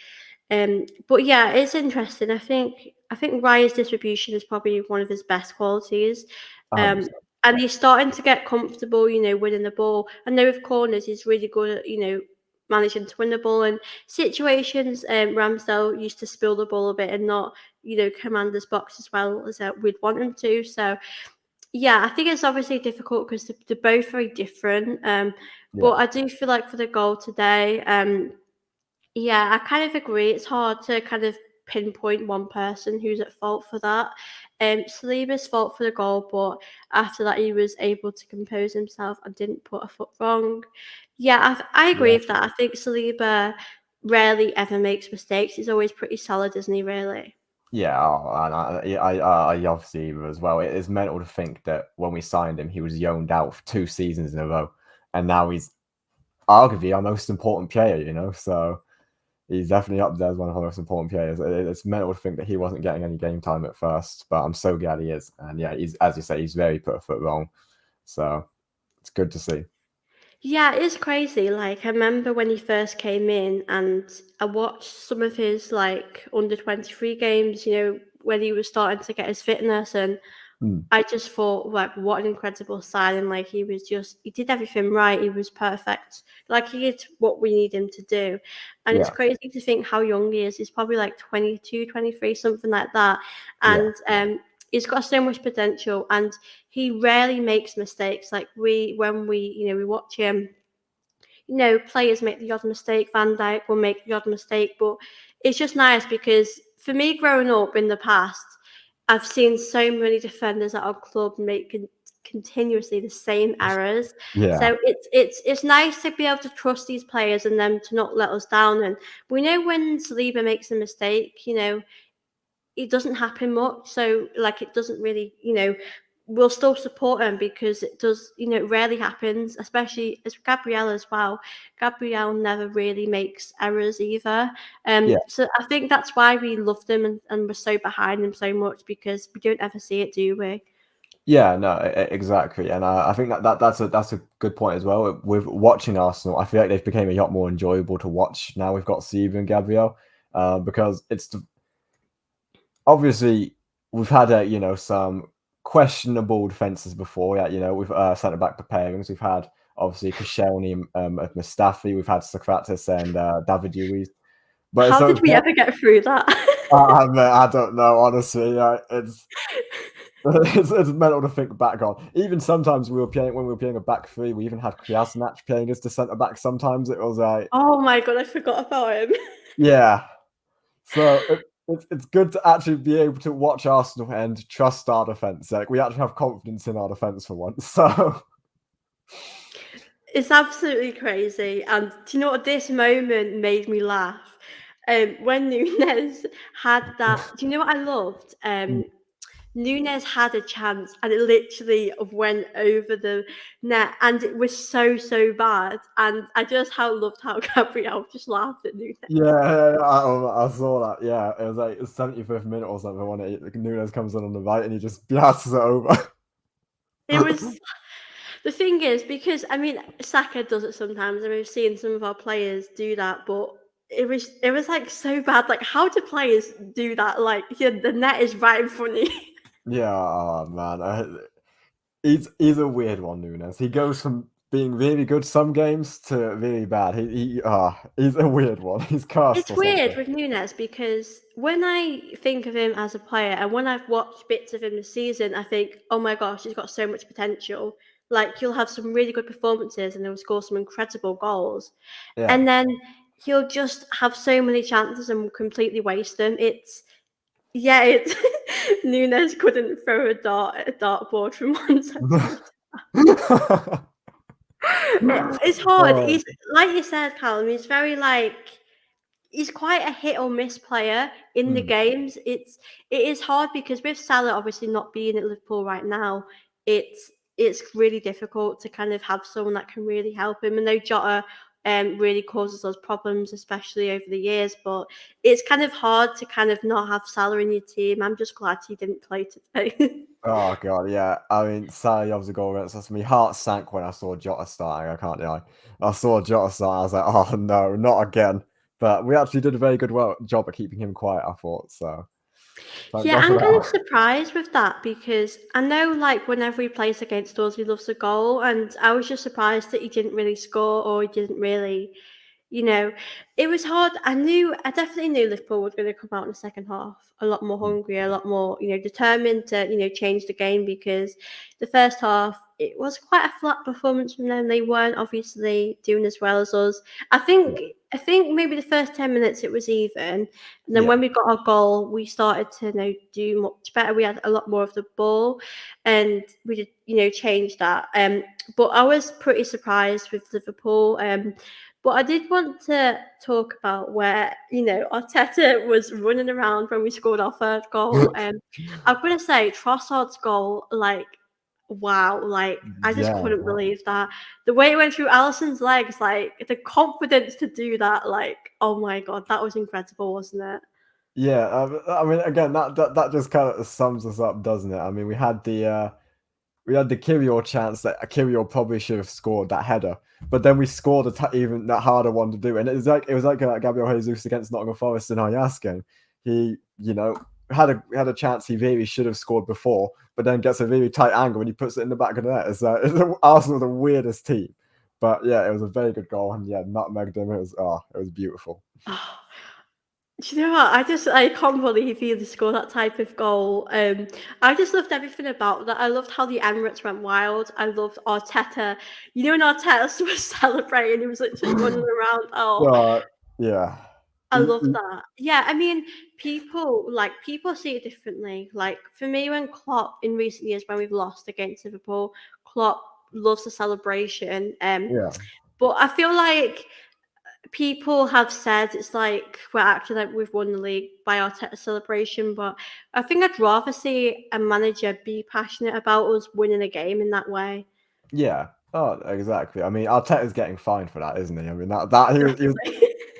but yeah, it's interesting. I think Raya's distribution is probably one of his best qualities. Um, 100%. and he's starting to get comfortable, winning the ball. And then with corners, he's really good at, managing to win the ball. And situations, Ramsdale used to spill the ball a bit and not command this box as well as we'd want him to. So yeah, I think it's obviously difficult because they're both very different. But Yeah. I do feel like for the goal today, yeah, I kind of agree. It's hard to kind of pinpoint one person who's at fault for that. Saliba's fault for the goal, but after that, he was able to compose himself and didn't put a foot wrong. Yeah, I agree Yeah. with that. I think Saliba rarely ever makes mistakes. He's always pretty solid, isn't he, really? Yeah, and I obviously as well. It is mental to think that when we signed him, he was loaned out for 2 seasons in a row, and now he's arguably our most important player. So he's definitely up there as one of our most important players. It's mental to think that he wasn't getting any game time at first, but I'm so glad he is. And yeah, he's, as you say, he's very put a foot wrong. So it's good to see. Yeah, it is crazy. Like I remember when he first came in and I watched some of his like under 23 games, when he was starting to get his fitness, and Mm. I just thought like what an incredible signing. Like he did everything right. He was perfect. Like he did what we need him to do. And it's Yeah, crazy to think how young he is. He's probably like 22, 23, something like that. yeah, And he's got so much potential and he rarely makes mistakes. Like when we watch him, players make the odd mistake. Van Dijk will make the odd mistake, but it's just nice because for me, growing up in the past, I've seen so many defenders at our club make continuously the same errors. yeah, So it's nice to be able to trust these players and them to not let us down. And we know when Saliba makes a mistake, it doesn't happen much. So like it doesn't really, we'll still support him because it does, it rarely happens, especially as Gabrielle as well. Gabrielle never really makes errors either. yeah. So I think that's why we loved him and we're so behind him so much because we don't ever see it, do we? Yeah, no, exactly, and I think that's a good point as well. With watching Arsenal, I feel like they've become a lot more enjoyable to watch now. We've got Steve and Gabriel, because obviously we've had some questionable defenses before. Yeah, with centre back pairings, we've had obviously Koscielny, Mustafi, we've had Socrates and David Luiz, but it's How so did we ever get through that? I don't know honestly. It's it's mental to think back on. Even sometimes when we were playing a back three, we even had Kolasinac playing as the centre back. Sometimes it was like, Oh my god, I forgot about him. yeah. So it's good to actually be able to watch Arsenal and trust our defense. Like we actually have confidence in our defense for once. So It's absolutely crazy. And do you know what? This moment made me laugh. When Nunes had that, do you know what I loved? Nunes had a chance and it literally went over the net and it was so, so bad. And I just loved how Gabrielle just laughed at Nunes. yeah, I saw that. Yeah, it was like the 75th minute or something when Nunes comes in on the right and he just blasts it over. It was the thing is because I mean Saka does it sometimes, and we've seen some of our players do that, but it was like so bad. Like how do players do that? Like the net is right in front of you. Yeah, oh man, he's a weird one, Nunes. He goes from being really good some games to really bad. He's a weird one. He's cursed It's or weird something. with Nunes because when I think of him as a player and when I've watched bits of him this season, I think, oh my gosh, he's got so much potential. Like he'll have some really good performances and he'll score some incredible goals. Yeah. And then he'll just have so many chances and completely waste them. It's Nunes couldn't throw a dartboard from one side to the it's hard. Oh, He's like you said, Callum. He's very like he's quite a hit or miss player in the mm. games. It is hard because with Salah obviously not being at Liverpool right now, it's really difficult to kind of have someone that can really help him. And though Jota really causes us problems, especially over the years, but it's kind of hard to kind of not have Salah in your team. I'm just glad he didn't play today. Oh god, yeah. I mean, Salah obviously goal against us. My heart sank when I saw Jota starting. I can't lie. I saw Jota start. I was like, oh no, not again. But we actually did a very good job at keeping him quiet. I thought so. Thank Yeah, God for I'm kind of that. surprised with that because I know, like, whenever he plays against us, he loves a goal, and I was just surprised that he didn't really score or he didn't really. You know, it was hard. I definitely knew Liverpool was going to come out in the second half a lot more Mm. hungry, a lot more, determined to, change the game because the first half, it was quite a flat performance from them. They weren't obviously doing as well as us. I Yeah, think, I think maybe the first 10 minutes it was even. And then yeah, when we got our goal, we started to, do much better. We had a lot more of the ball and we did, change that. But I was pretty surprised with Liverpool. But I did want to talk about where, Arteta was running around when we scored our third goal. I'm going to say Trossard's goal, like, wow, like, I just yeah. couldn't believe that. The way it went through Allison's legs, like, the confidence to do that, like, oh my God, that was incredible, wasn't it? Yeah, I mean, again, that just kind of sums us up, doesn't it? I mean, we had the Kyrgios chance that Kyrgios probably should have scored that header, but then we scored even that harder one to do, and it was like Gabriel Jesus against Nottingham Forest in our Yas game. He, had a chance he really should have scored before, but then gets a really tight angle and he puts it in the back of the net. Arsenal the weirdest team, but yeah, it was a very good goal, and yeah, nutmegged him. It was beautiful. Do you know what? I can't believe he scored that type of goal. I just loved everything about that. I loved how the Emirates went wild. I loved Arteta. You know, when Arteta was celebrating, he was literally running around. Oh, Uh, yeah. I love that. Yeah, I mean, people see it differently. Like for me, when Klopp in recent years when we've lost against Liverpool, Klopp loves the celebration. Yeah. But I feel like people have said it's like we're acting like we've won the league by our celebration, but I think I'd rather see a manager be passionate about us winning a game in that way. Yeah. Oh, exactly. I mean, Arteta's getting fined for that, isn't he? I mean, that Definitely.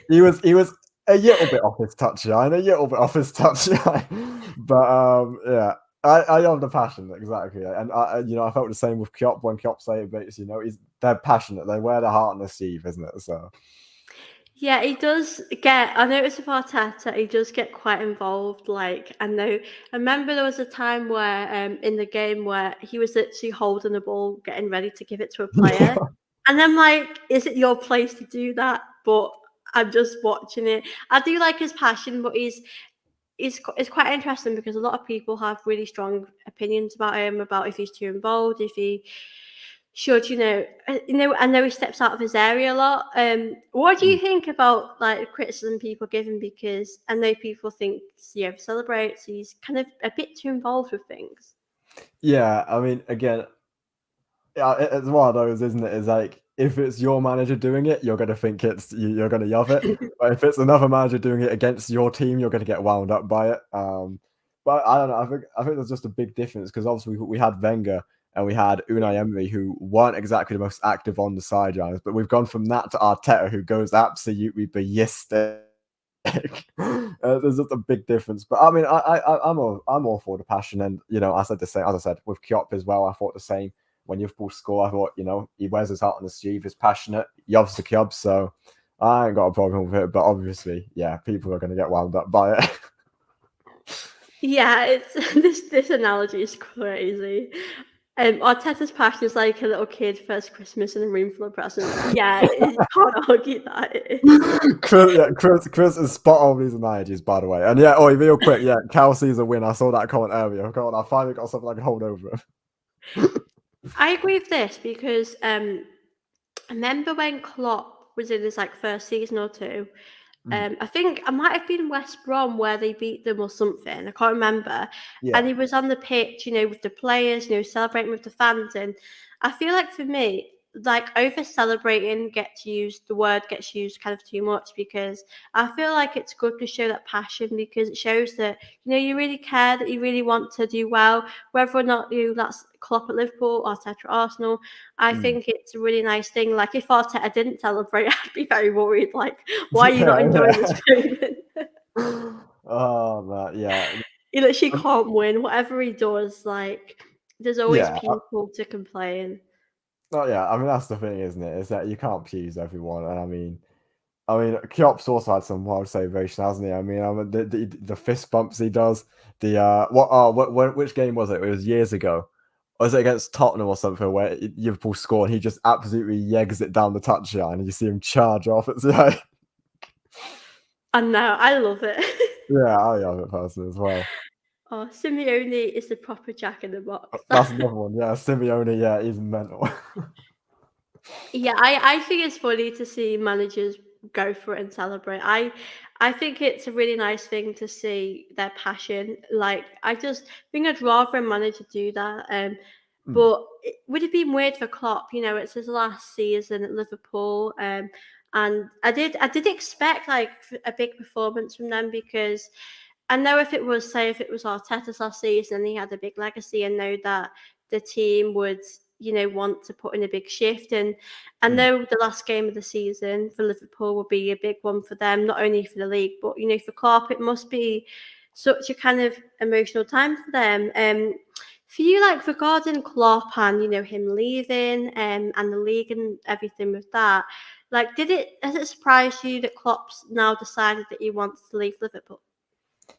he was a little bit off his touchline, a little bit off his touchline, but yeah, I love the passion exactly, and I felt the same with Klopp when Klopp celebrates. They're passionate. They wear their heart on their sleeve, isn't it? So Yeah, he does get. I noticed with Arteta, he does get quite involved. Like I remember there was a time where, in the game where he was literally holding the ball, getting ready to give it to a player, and I'm like, is it your place to do that? But I'm just watching it. I do like his passion, but it's quite interesting because a lot of people have really strong opinions about him, about if he's too involved, if he should, I know he steps out of his area a lot. What do you think about like the criticism people give him? Because I know people think he over celebrates, he's kind of a bit too involved with things. yeah, I mean, again, yeah, it's one of those, isn't it? It's like if it's your manager doing it, you're gonna think you're gonna love it. But if it's another manager doing it against your team, you're gonna get wound up by it. But I don't know. I think there's just a big difference because obviously we had Wenger and we had Yeah. Unai Emery who weren't exactly the most active on the sidelines, but we've gone from that to Arteta who goes absolutely ballistic. There's just a big difference, but I mean, I'm all for the passion, and I said the same as I said with Klopp as well. I thought the same when Liverpool score. I thought he wears his heart on his sleeve, he's passionate, he loves the club, so I ain't got a problem with it. But obviously, yeah, people are going to get wound up by it. Yeah, it's this analogy is crazy. Arteta's passion is like a little kid first Christmas in a room full of presents. Yeah, you can't argue that it is. Chris is spot on with these analogies, by the way. And yeah, oh, real quick, yeah, Kelsey's a win. I saw that comment earlier. Come on, I finally got something I can hold over him. I agree with this because I remember when Klopp was in his like first season or two. Mm, I think I might have been West Brom where they beat them or something. I can't remember. yeah. And he was on the pitch, with the players, celebrating with the fans. And I feel like for me, like over celebrating the word gets used kind of too much because I feel like it's good to show that passion because it shows that you really care, that you really want to do well, whether or not that's Klopp at Liverpool or Arteta at Arsenal. I Mm. think it's a really nice thing. Like if Arteta didn't celebrate, I'd be very worried. Like, why are you not Yeah, enjoying this yeah. moment? Oh, man, yeah. He literally Um, can't win. Whatever he does, like there's always yeah. people to complain. Oh, yeah. I mean, that's the thing, isn't it? Is that you can't please everyone, and I mean, Klopp's also had some wild celebration, hasn't he? The fist bumps he does. The which game was it? It was years ago. was it against Tottenham or something where Liverpool score and he just absolutely yegs it down the touchline and you see him charge off. It's like, I know, I love it. yeah, I love it personally as well. Oh, Simeone is the proper Jack in the box. That's another one. Yeah, Simeone. Yeah, he's mental. Yeah, I think it's funny to see managers go for it and celebrate. I think it's a really nice thing to see their passion. Like I just think I'd rather a manager do that. Mm, But it would have been weird for Klopp. You know, it's his last season at Liverpool. And I did expect like a big performance from them because I know if it was say if it was Arteta's last season and he had a big legacy, and know that the team would want to put in a big shift. And I mm. know the last game of the season for Liverpool will be a big one for them, not only for the league, but for Klopp, it must be such a kind of emotional time for them. For you, like regarding Klopp and him leaving, and the league and everything with that, like has it surprised you that Klopp's now decided that he wants to leave Liverpool?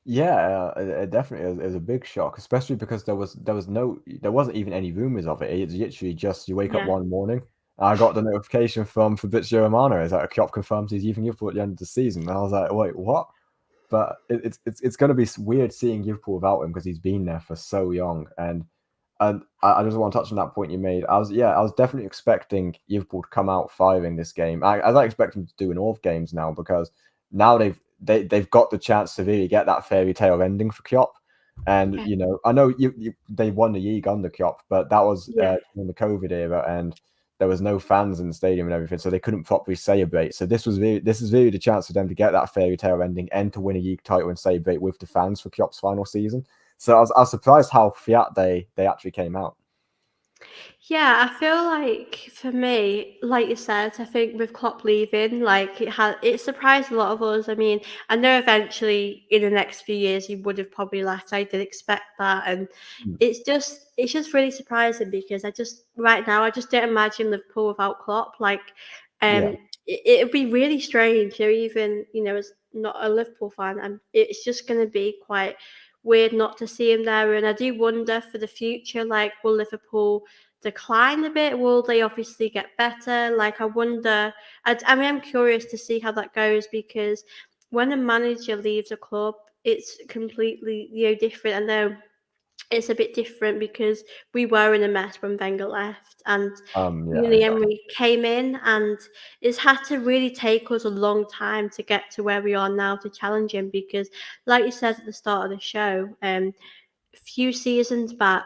Yeah, it definitely is a big shock, especially because there wasn't even any rumors of it. It's literally just you wake up Yeah, one morning. I got the notification from Fabrizio Romano is that Klopp confirms he's leaving Liverpool at the end of the season. And I was like, wait, what? But it's going to be weird seeing Liverpool without him because he's been there for so long. And I just want to touch on that point you made. I was definitely expecting Liverpool to come out firing this game, as I expect them to do in all games now, because now they've got the chance to really get that fairy tale ending for Klopp. And yeah, I know they won the league under Klopp, but that was yeah. in the COVID era, and there was no fans in the stadium and everything, so they couldn't properly celebrate. So this is really the chance for them to get that fairy tale ending and to win a league title and celebrate with the fans for Klopp's final season. So I was surprised how fiat they actually came out. Yeah, I feel like for me, like you said, I think with Klopp leaving, like it surprised a lot of us. I mean, I know eventually in the next few years he would have probably left. I did expect that, and Mm. it's just really surprising because I just right now I just don't imagine Liverpool without Klopp. Like, Yeah. it'd be really strange. Even as not a Liverpool fan, and it's just going to be quite weird not to see him there. And I do wonder for the future, like, will Liverpool decline a bit? Will they obviously get better? Like, I wonder. I mean, I'm curious to see how that goes because when a manager leaves a club, it's completely different. I know it's a bit different because we were in a mess when Wenger left, and Yeah, exactly. Emery came in, and it's had to really take us a long time to get to where we are now to challenge him. Because, like you said at the start of the show, a few seasons back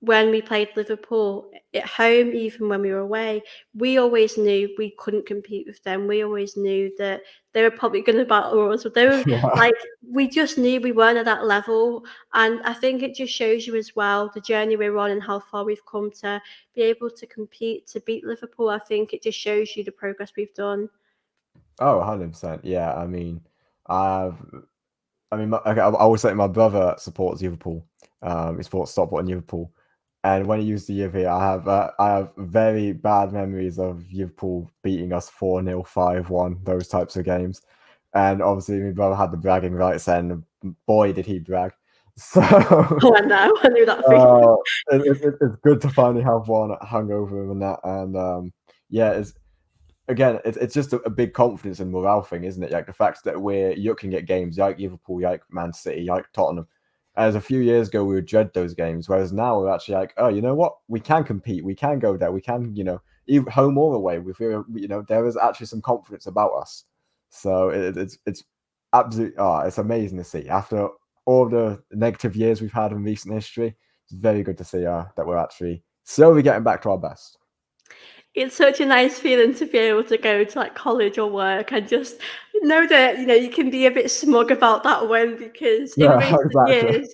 when we played Liverpool at home, even when we were away, we always knew we couldn't compete with them. We always knew that they were probably going to battle us, but they were Yeah. like, we just knew we weren't at that level. And I think it just shows you as well the journey we're on and how far we've come to be able to compete to beat Liverpool. I think it just shows you the progress we've done. Oh, 100%. Yeah, I've okay, I will say my brother supports Liverpool. He supports Stockport and Liverpool. And when he used to live here, I have very bad memories of Liverpool beating us 4-0, 5-1, those types of games. And obviously, my brother had the bragging rights, and boy, did he brag. So Oh, I know. I knew that feeling. uh, it's good to finally have one hung over him and that. And yeah, it's just a big confidence and morale thing, isn't it? Like the fact that we're looking at games like Liverpool, like Man City, like Tottenham. As a few years ago, we would dread those games, whereas now we're actually like, oh, you know what? We can compete. We can go there. We can, either home or away. We feel, there is actually some confidence about us. So it's absolutely, it's amazing to see. After all the negative years we've had in recent history, it's very good to see that we're actually slowly getting back to our best. It's such a nice feeling to be able to go to like college or work and just know that you can be a bit smug about that win because in Yeah, recent exactly. years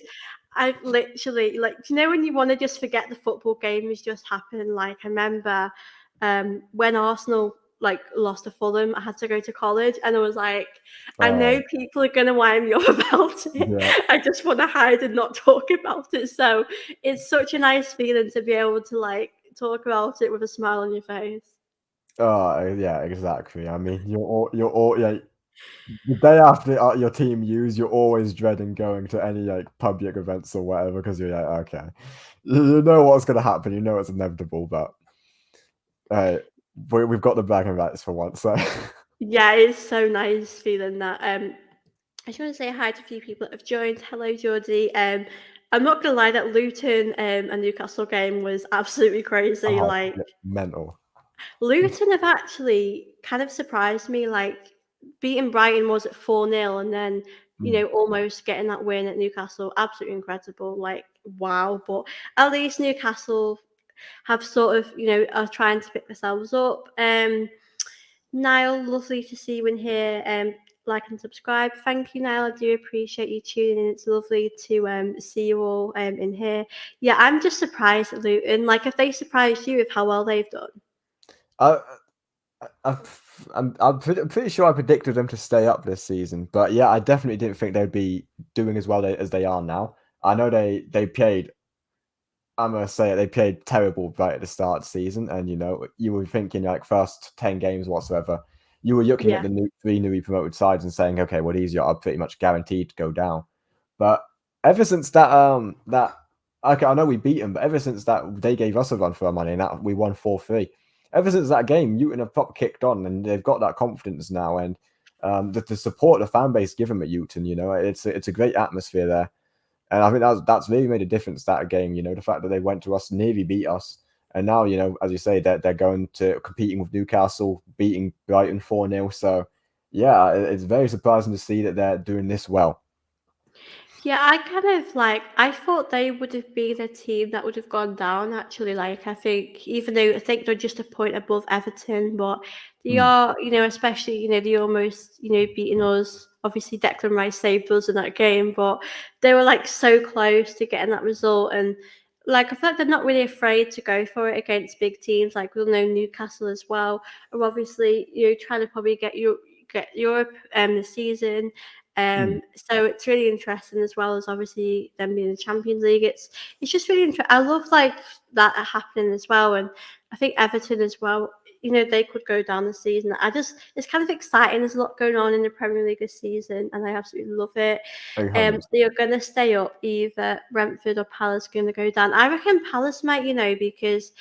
I've literally like when you want to just forget the football game has just happened. Like I remember when Arsenal like lost to Fulham, I had to go to college and I was like, I know Oh, people are gonna wind me up about it. yeah. I just want to hide and not talk about it. So it's such a nice feeling to be able to like talk about it with a smile on your face. Oh, yeah, exactly. I mean, you're all, yeah. The day after your team use, you're always dreading going to any like public events or whatever because you're like, okay, you know what's going to happen, you know it's inevitable, but we've got the bragging rights for once. So Yeah, it's so nice feeling that. I just want to say hi to a few people that have joined. Hello, Geordie. I'm not gonna lie, that Luton and Newcastle game was absolutely crazy. oh, Like mental. Luton have actually kind of surprised me. Like beating Brighton was at 4-0, and then Mm. almost getting that win at Newcastle. Absolutely incredible. Like wow. But at least Newcastle have sort of are trying to pick themselves up. Niall, lovely to see you in here. Like and subscribe. Thank you, Niall. I do appreciate you tuning in. It's lovely to see you all in here. Yeah, I'm just surprised at Luton. Like, if they surprised you with how well they've done. I, I'm pretty sure I predicted them to stay up this season, but yeah, I definitely didn't think they'd be doing as well as they are now. I know they played. I'm gonna say it, they played terrible right at the start of the season, and you were thinking like first 10 games whatsoever, you were looking at Yeah, the three newly promoted sides and saying, okay, well these are pretty much guaranteed to go down. But ever since that okay, I know we beat them, but ever since that they gave us a run for our money and that we won 4-3. Ever since that game, Newton have proper kicked on and they've got that confidence now, and the support the fan base give them at Newton, it's a great atmosphere there. And I think that's really made a difference that game. The fact that they went to us, nearly beat us, and now as you say, they're going to competing with Newcastle, beating Brighton 4-0. So yeah, it's very surprising to see that they're doing this well. yeah. I kind of like. I thought they would have been a team that would have gone down. Actually, like I think, even though I think they're just a point above Everton, but they Mm, are, especially they almost beating us. Obviously, Declan Rice saved us in that game, but they were like so close to getting that result. And like I feel like they're not really afraid to go for it against big teams. Like we'll know Newcastle as well are obviously trying to probably get Europe this season. mm. So it's really interesting, as well as obviously them being in the Champions League. It's just really interesting. I love like that happening as well, and I think Everton as well. They could go down the season. It's kind of exciting. There's a lot going on in the Premier League this season, and I absolutely love it. 800. They are going to stay up. Either Brentford or Palace going to go down. I reckon Palace might, because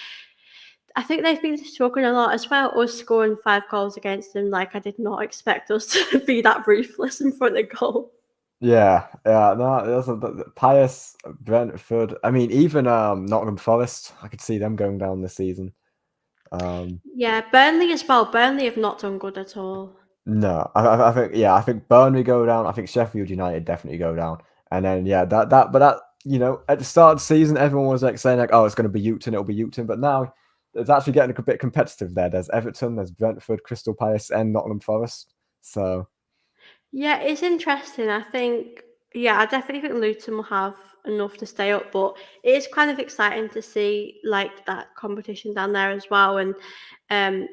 I think they've been struggling a lot as well. Us scoring 5 goals against them, like I did not expect us to be that ruthless in front of goal. Yeah, yeah, no, Pius, Brentford. I mean, even Nottingham Forest, I could see them going down this season. Um, Yeah, Burnley as well. Burnley have not done good at all. No, I think yeah, I think Burnley go down. I think Sheffield United definitely go down, and then yeah, but at the start of the season, everyone was like saying like, oh, it's going to be Uton, it'll be Uton, but now it's actually getting a bit competitive there. There's Everton, there's Brentford, Crystal Palace, and Nottingham Forest. So Yeah, it's interesting. I think, yeah, I definitely think Luton will have enough to stay up, but it is kind of exciting to see like that competition down there as well. And um,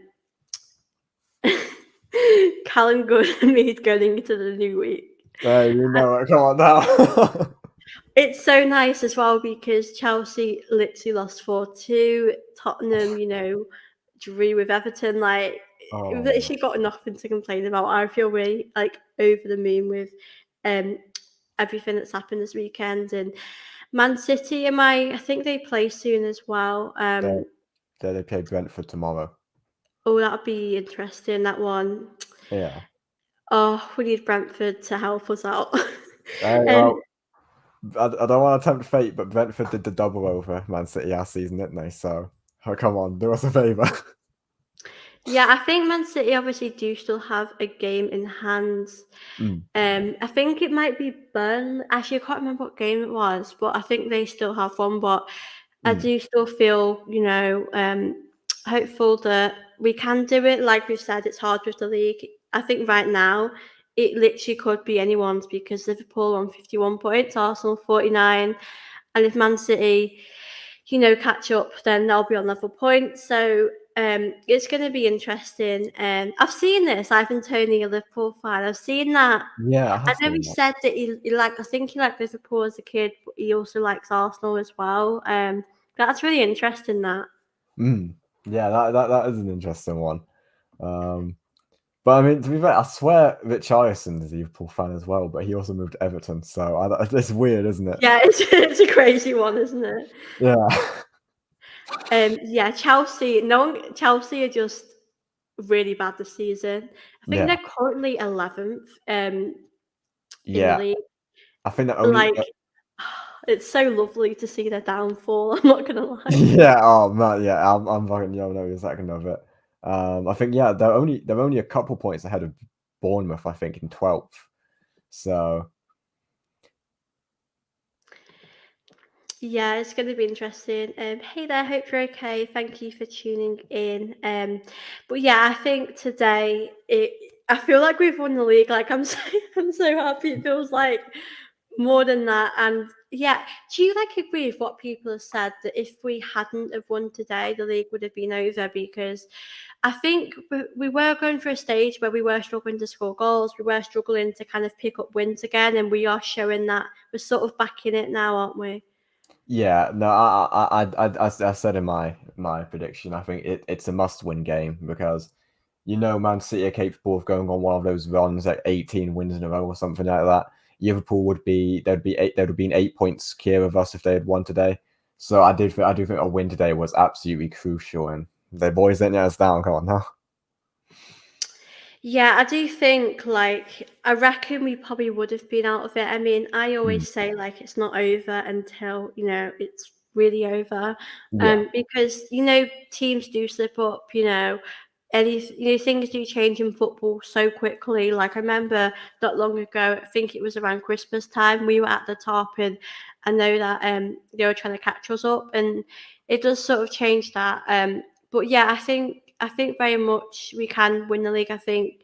Callum Good Mead going into the new week. come on now. It's so nice as well because Chelsea literally lost 4-2. Tottenham, drew with Everton. Like, we've Oh, literally got nothing to complain about. I feel really like over the moon with um everything that's happened this weekend. And Man City, I think they play soon as well. they they play Brentford tomorrow. Oh, that'll be interesting. That one. Yeah. Oh, we need Brentford to help us out. um, Well, I don't want to tempt fate, but Brentford did the double over Man City last season, didn't they? So oh, come on, do us a favour. Yeah, I think Man City obviously do still have a game in hand. Mm, I think it might be Burn. Actually, I can't remember what game it was, but I think they still have one. But I mm. do still feel, hopeful that we can do it. Like we've said, it's hard with the league. I think right now it literally could be anyone's because Liverpool on 51 points, Arsenal 49, and if Man City catch up, then they'll be on level points. So it's going to be interesting. I've seen this. Ivan Toney, a Liverpool fan. I've seen that. Yeah, I I have know he seen that. said that he like. I think he liked Liverpool as a kid, but he also likes Arsenal as well. That's really interesting. That. Mm. Yeah, that is an interesting one. Um, But I mean, to be fair, I swear Richarlison is a Liverpool fan as well, but he also moved to Everton, so it's weird, isn't it? Yeah, it's a crazy one, isn't it? Yeah. Yeah, Chelsea. No one. Chelsea are just really bad this season. I think Yeah. they're currently 11th in the Yeah. league. I think that only Like, it's so lovely to see their downfall. I'm not gonna lie. yeah, oh man, yeah, I'm fucking you know a second of it. I think yeah, they're only a couple points ahead of Bournemouth, I think, in 12th. So Yeah, it's going to be interesting. Hey there, hope you're okay. Thank you for tuning in. But yeah, I think today I feel like we've won the league. Like I'm so I'm so happy. It feels like more than that. And yeah, do you like agree with what people have said that if we hadn't have won today, the league would have been over? Because I think we were going through a stage where we were struggling to score goals. We were struggling to kind of pick up wins again, and we are showing that we're sort of back in it now, aren't we? yeah, no, I said in my prediction, I think it's a must-win game because Man City are capable of going on one of those runs, like 18 wins in a row or something like that. Liverpool they'd have been 8 points clear of us if they had won today. So I do think a win today was absolutely crucial, and the boys didn't let us down. Come on now. Yeah, I do think like I reckon we probably would have been out of it. I mean, I Mm, always say like it's not over until, it's really over. yeah, Because teams do slip up, things do change in football so quickly. Like I remember not long ago, I think it was around Christmas time, we were at the top and I know that they were trying to catch us up and it does sort of change that. But yeah, I think very much we can win the league. I think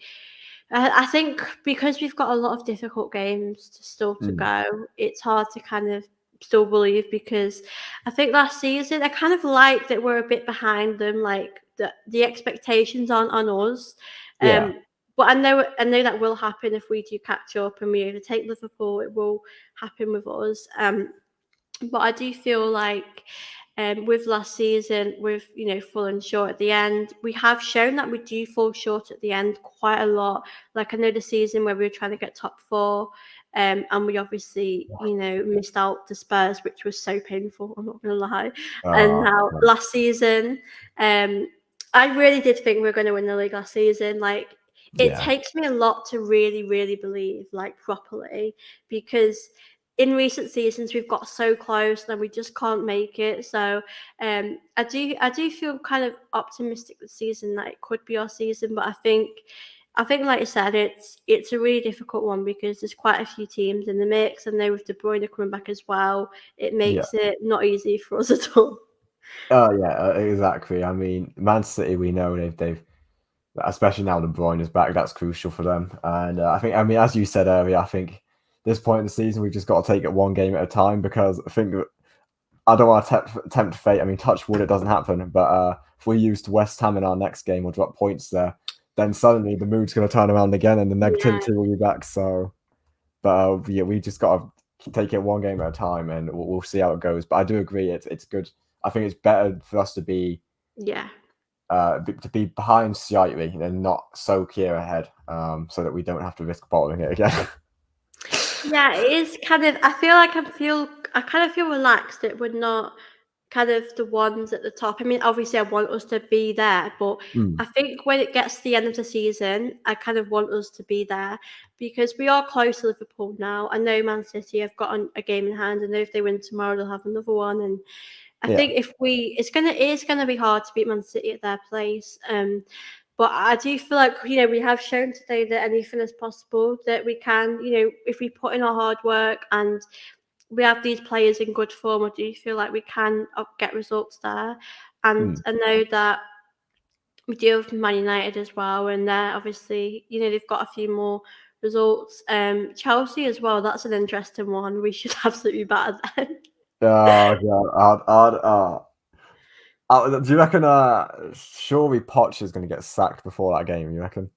because we've got a lot of difficult games still to mm, go, it's hard to kind of still believe because I think last season I kind of like that we're a bit behind them, like the expectations aren't on us. yeah, But I know that will happen if we do catch up and we overtake Liverpool. It will happen with us. But I do feel like with last season, with falling short at the end, we have shown that we do fall short at the end quite a lot. Like I know the season where we were trying to get top four, and we obviously missed out to Spurs, which was so painful. I'm not gonna lie. And uh, now last season, um, I really did think we were going to win the league last season. Like it yeah, takes me a lot to really, really believe like properly because in recent seasons we've got so close and we just can't make it. So I do feel kind of optimistic this season that it could be our season, but I think like I said, it's a really difficult one because there's quite a few teams in the mix, and then with De Bruyne coming back as well, it yeah. makes it not easy for us at all. Oh yeah, exactly. I mean, Man City, we know they've especially now De Bruyne is back. That's crucial for them. And I mean, as you said earlier, I think this point in the season we've just got to take it one game at a time because I think I don't want to tempt fate. I mean, touch wood, it doesn't happen. But if we used West Ham in our next game or drop points there, then suddenly the mood's going to turn around again and the Yeah, negativity will be back. So, but yeah, we just got to take it one game at a time and we'll see how it goes. But I do agree, it's good. I think it's better for us yeah. to be behind slightly and not so clear ahead, so that we don't have to risk bottling it again. Yeah, it is kind of. I kind of feel relaxed that we're not kind of the ones at the top. I mean, obviously, I want us to be there, but Mm, I think when it gets to the end of the season, I kind of want us to be there because we are close to Liverpool now. I know Man City have got a game in hand. I know if they win tomorrow, they'll have another one, and I yeah. think if we, it is gonna be hard to beat Man City at their place. But I do feel like we have shown today that anything is possible. That we can, if we put in our hard work and we have these players in good form, I do feel like we can get results there. And Mm. I know that we deal with Man United as well, and they're obviously, they've got a few more results. Chelsea as well. That's an interesting one. We should absolutely batter them. Oh god, do you reckon? Surely Poch is going to get sacked before that game. You reckon?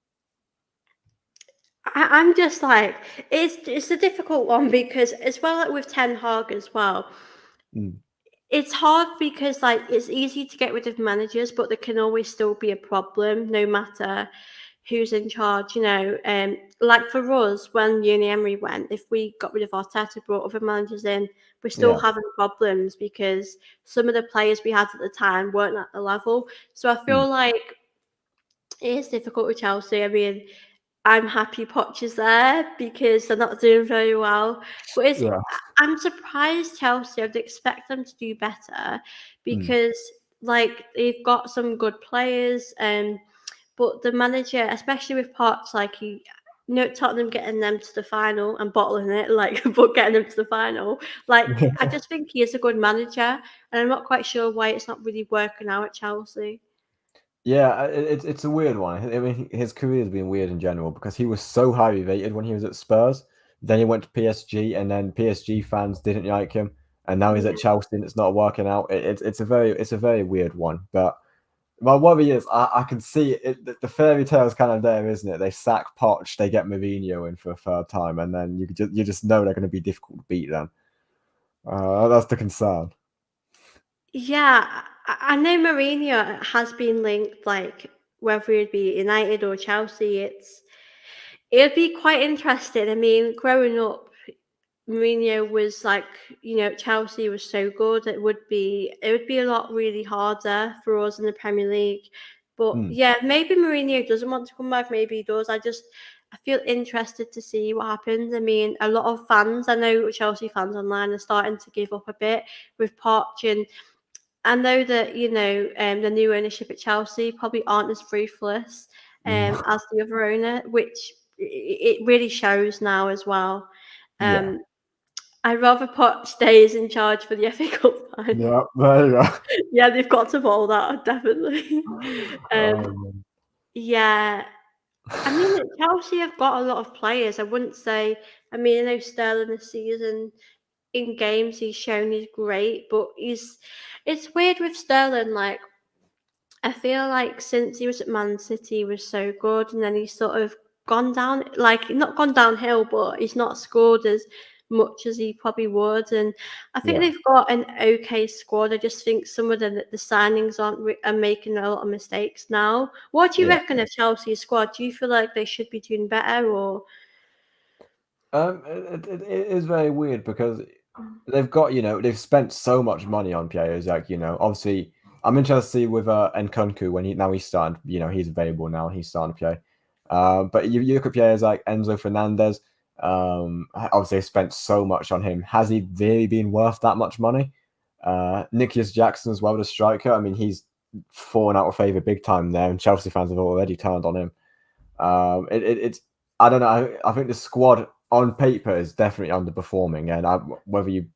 I'm just like it's a difficult one because as well like with Ten Hag as well, Mm. it's hard because like it's easy to get rid of managers, but there can always still be a problem no matter who's in charge. Like for us, when Uni Emery went, if we got rid of Arteta, brought other managers in, we're still Yeah. having problems because some of the players we had at the time weren't at the level. So I Mm. feel like it is difficult with Chelsea. I mean, I'm happy Poch is there because they're not doing very well. But Yeah. I'm surprised Chelsea. I'd expect them to do better Mm. because like they've got some good players, but the manager, especially with Poch, like Tottenham getting them to the final and bottling it, like but getting them to the final. Like I just think he is a good manager, and I'm not quite sure why it's not really working out at Chelsea. Yeah, it's a weird one. I mean, his career has been weird in general because he was so highly rated when he was at Spurs. Then he went to PSG, and then PSG fans didn't like him, and now he's Yeah. at Chelsea, and it's not working out. It's a very weird one. But my worry is I can see it. The fairy tale is kind of there, isn't it? They sack Poch, they get Mourinho in for a third time, and then you just know they're going to be difficult to beat. Then that's the concern. Yeah, I know Mourinho has been linked, like whether it'd be United or Chelsea. It'd be quite interesting. I mean, growing up, Mourinho was like, Chelsea was so good. It would be a lot really harder for us in the Premier League. But Mm, yeah, maybe Mourinho doesn't want to come back. Maybe he does. I feel interested to see what happens. I mean, a lot of fans, I know Chelsea fans online are starting to give up a bit with Poch, and I know that the new ownership at Chelsea probably aren't as ruthless mm. as the other owner, which it really shows now as well. Yeah, Um, I'd rather Poch stays in charge for the FA Cup final. yeah. There you Yeah, they've got to bowl that definitely. go. um, yeah, I mean Chelsea have got a lot of players. I wouldn't say. I mean, I know Sterling this season in games he's shown he's great, but it's weird with Sterling. Like I feel like since he was at Man City, he was so good, and then he's sort of gone down, like not gone downhill, but he's not scored as much as he probably would. And I think Yeah, they've got an okay squad. I just think some of the signings are making a lot of mistakes now. What do you yeah. reckon of Chelsea's squad? Do you feel like they should be doing better, or? It is very weird because they've got, they've spent so much money on players. Like, obviously, I'm interested to see with Nkunku when he's starting. He's available now. He's starting to play. But you look at players like Enzo Fernandez. Obviously, they spent so much on him. Has he really been worth that much money? Nicholas Jackson as well, the striker. I mean, he's fallen out of favour big time there, and Chelsea fans have already turned on him. It's I don't know. I think the squad on paper is definitely underperforming, and whether you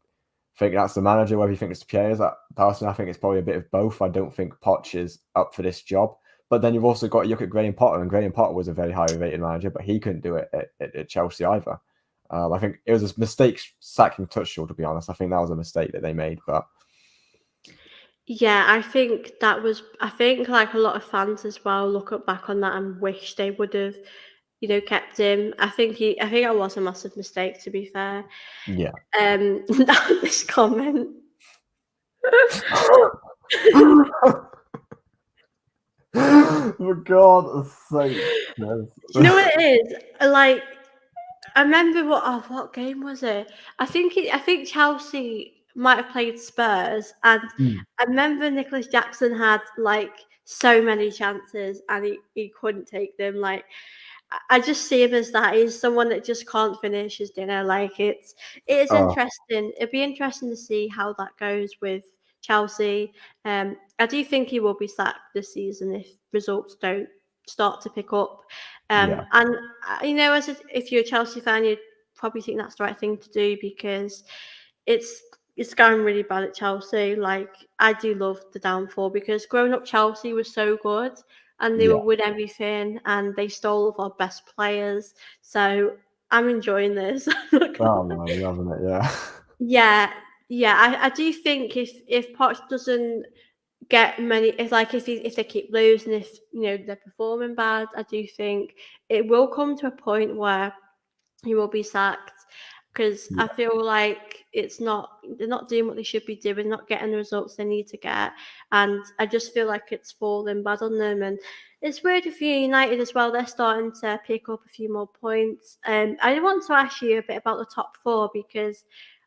think that's the manager, whether you think it's the players, personally, I think it's probably a bit of both. I don't think Poch is up for this job. But then you've also got to look at Graham Potter, and Graham Potter was a very highly rated manager, but he couldn't do it at Chelsea either. I think it was a mistake sacking Tuchel, to be honest. I think that was a mistake that they made. But Yeah, I think like a lot of fans as well look back on that and wish they would have, kept him. I think it was a massive mistake to be fair. yeah. This comment. For God's sake. You know what it is? Like I remember what game was it? I think Chelsea might have played Spurs, and Mm. I remember Nicholas Jackson had like so many chances and he couldn't take them. Like I just see him as that. He's someone that just can't finish his dinner. Like it is Oh, interesting. It'd be interesting to see how that goes with Chelsea. I do think he will be sacked this season if results don't start to pick up. yeah. And if you're a Chelsea fan, you'd probably think that's the right thing to do because it's it's going really bad at Chelsea. Like I do love the downfall because growing up Chelsea was so good and they Yeah. were with everything and they stole all of our best players. So I'm enjoying this. I'm not gonna Oh lie. man, loving it. Yeah. Yeah, yeah. I do think if Poch doesn't get many, if they keep losing, if they're performing bad, I do think it will come to a point where he will be sacked. because I Yeah. feel like they're not doing what they should be doing, not getting the results they need to get, and I just feel like it's falling bad on them. And it's weird with United as well; they're starting to pick up a few more points. I want to ask you a bit about the top four because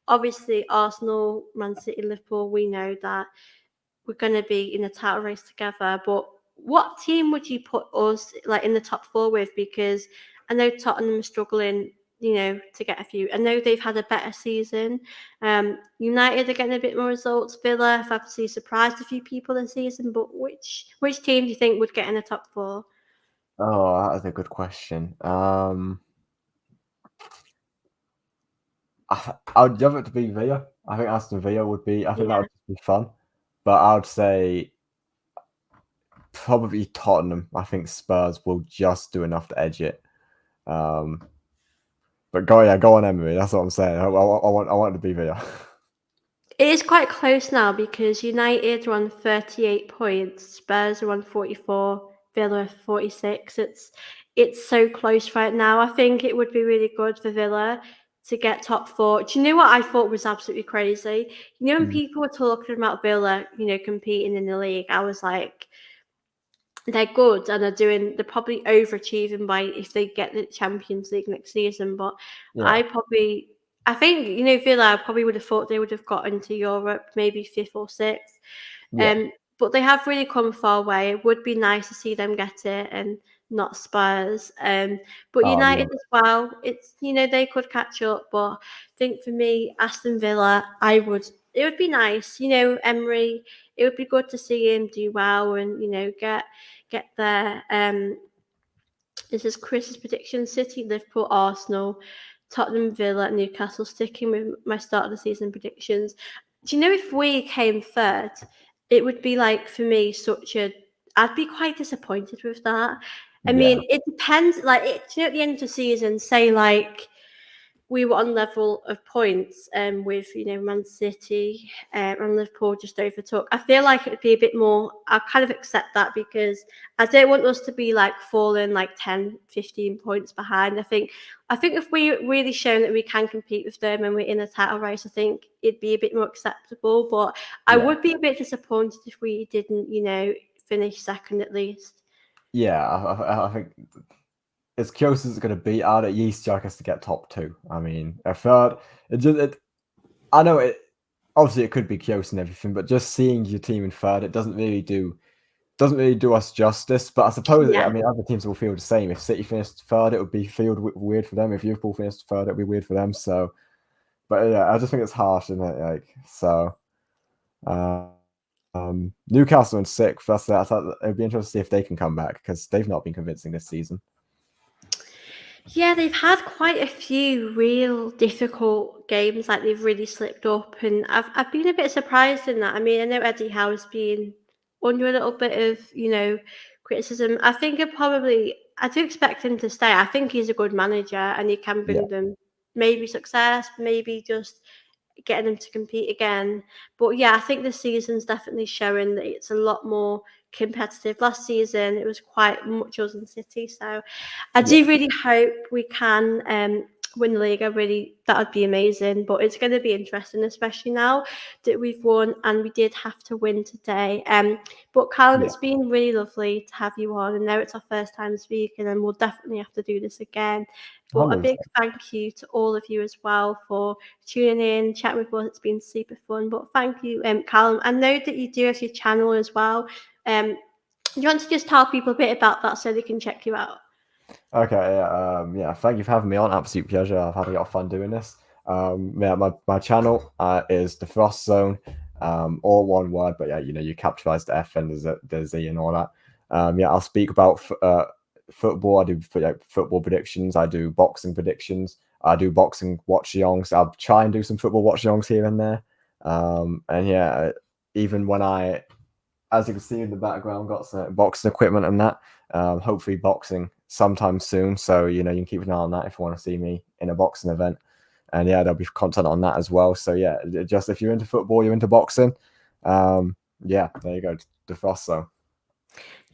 obviously Arsenal, Man City, Liverpool, we know that we're going to be in a title race together. But what team would you put us like in the top four with? Because I know Tottenham are struggling, to get a few. I know they've had a better season. United are getting a bit more results. Villa have obviously surprised a few people this season. But which team do you think would get in the top four? Oh, that's a good question. I would love it to be Villa. I think Aston Villa would be. I think that Yeah. would be fun. But I would say probably Tottenham. I think Spurs will just do enough to edge it. But go on, Emery. That's what I'm saying. I want it to be Villa. It is quite close now because United are on 38 points, Spurs are on 44, Villa 46. It's so close right now. I think it would be really good for Villa to get top four. Do you know what I thought was absolutely crazy? When Mm. people were talking about Villa, competing in the league, I was like, they're good and they're probably overachieving by if they get the Champions League next season. But Yeah, I think Villa probably would have thought they would have gotten to Europe maybe fifth or sixth. yeah, Um, but they have really come far away. It would be nice to see them get it and not Spurs. But oh, I'd United love it. as well. It's they could catch up, but I think for me, Aston Villa, I would. It would be nice, Emery. It would be good to see him do well and get there. This is Chris's prediction: City, Liverpool, Arsenal, Tottenham, Villa, Newcastle. Sticking with my start of the season predictions. Do you know if we came third, it would be like for me such a. I'd be quite disappointed with that. I Yeah, mean, it depends. Like, at the end of the season, say like we were on level of points with Man City and Liverpool just overtook. I feel like it would be a bit more. I kind of accept that because I don't want us to be like falling like 10, 15 points behind. I think if we really shown that we can compete with them and we're in a title race, I think it'd be a bit more acceptable. But I yeah, would be a bit disappointed if we didn't, finish second at least. yeah. I think as close as it's going to be, I'd at least like us to get top two. I mean, a third. I know it. Obviously, it could be close and everything, but just seeing your team in third, it doesn't really do us justice. But I suppose, I Yeah. mean, other teams will feel the same. If City finished third, it would be feel weird for them. If Liverpool finished third, it'd be weird for them. So, but yeah, I just think it's harsh, isn't it? Like, so, Newcastle in sixth. It'd be interesting to see if they can come back because they've not been convincing this season. Yeah, they've had quite a few real difficult games, like they've really slipped up, and I've been a bit surprised in that. I mean, I know Eddie Howe's been under a little bit of criticism. I do expect him to stay. I think he's a good manager and he can Yeah, bring them maybe success, maybe just getting them to compete again. But yeah, I think this season's definitely showing that it's a lot more competitive. Last season, it was quite much us and City, so I yeah, do really hope we can win the league. That would be amazing. But it's going to be interesting, especially now that we've won and we did have to win today. But Callum, yeah. it's been really lovely to have you on. And now it's our first time speaking, and we'll definitely have to do this again. But a big 100%. thank you to all of you as well for tuning in, chatting with us. It's been super fun. But thank you, Callum. I know that you do have your channel as well. Do you want to just tell people a bit about that so they can check you out? Okay, yeah. Thank you for having me on. Absolute pleasure. I've had a lot of fun doing this. Yeah, my channel is the Frost Zone, all one word. But yeah, you capitalize the F and there's Z and all that. Yeah, I'll speak about football. I do football predictions. I do boxing predictions. I do boxing watch-alongs. I'll try and do some football watch-alongs here and there. And yeah, even when as you can see in the background, got some boxing equipment and that. Hopefully boxing sometime soon. So, you can keep an eye on that if you want to see me in a boxing event. And yeah, there'll be content on that as well. So yeah, just if you're into football, you're into boxing. Yeah, there you go. The Frost Zone.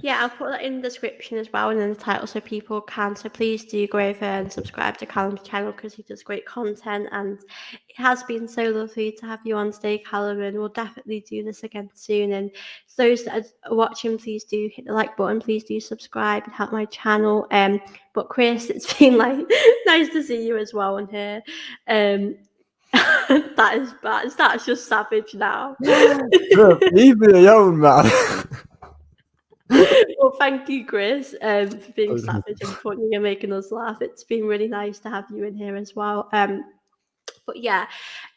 Yeah, I'll put that in the description as well and in the title so people can. So please do go over and subscribe to Callum's channel because he does great content, and it has been so lovely to have you on today, Callum, and we'll definitely do this again soon. And those that are watching, please do hit the like button, please do subscribe and help my channel. But Chris, it's been like nice to see you as well on here. That is bad. That's just savage now. Look, leave me alone, man. Well, thank you, Chris, for being savage and funny and making us laugh. It's been really nice to have you in here as well. But yeah,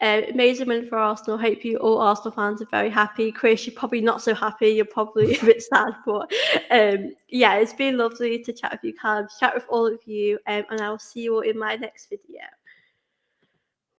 amazing win for Arsenal. Hope you all Arsenal fans are very happy. Chris, you're probably not so happy. You're probably a bit sad, but yeah, it's been lovely to chat with you, Callum, to chat with all of you, and I'll see you all in my next video.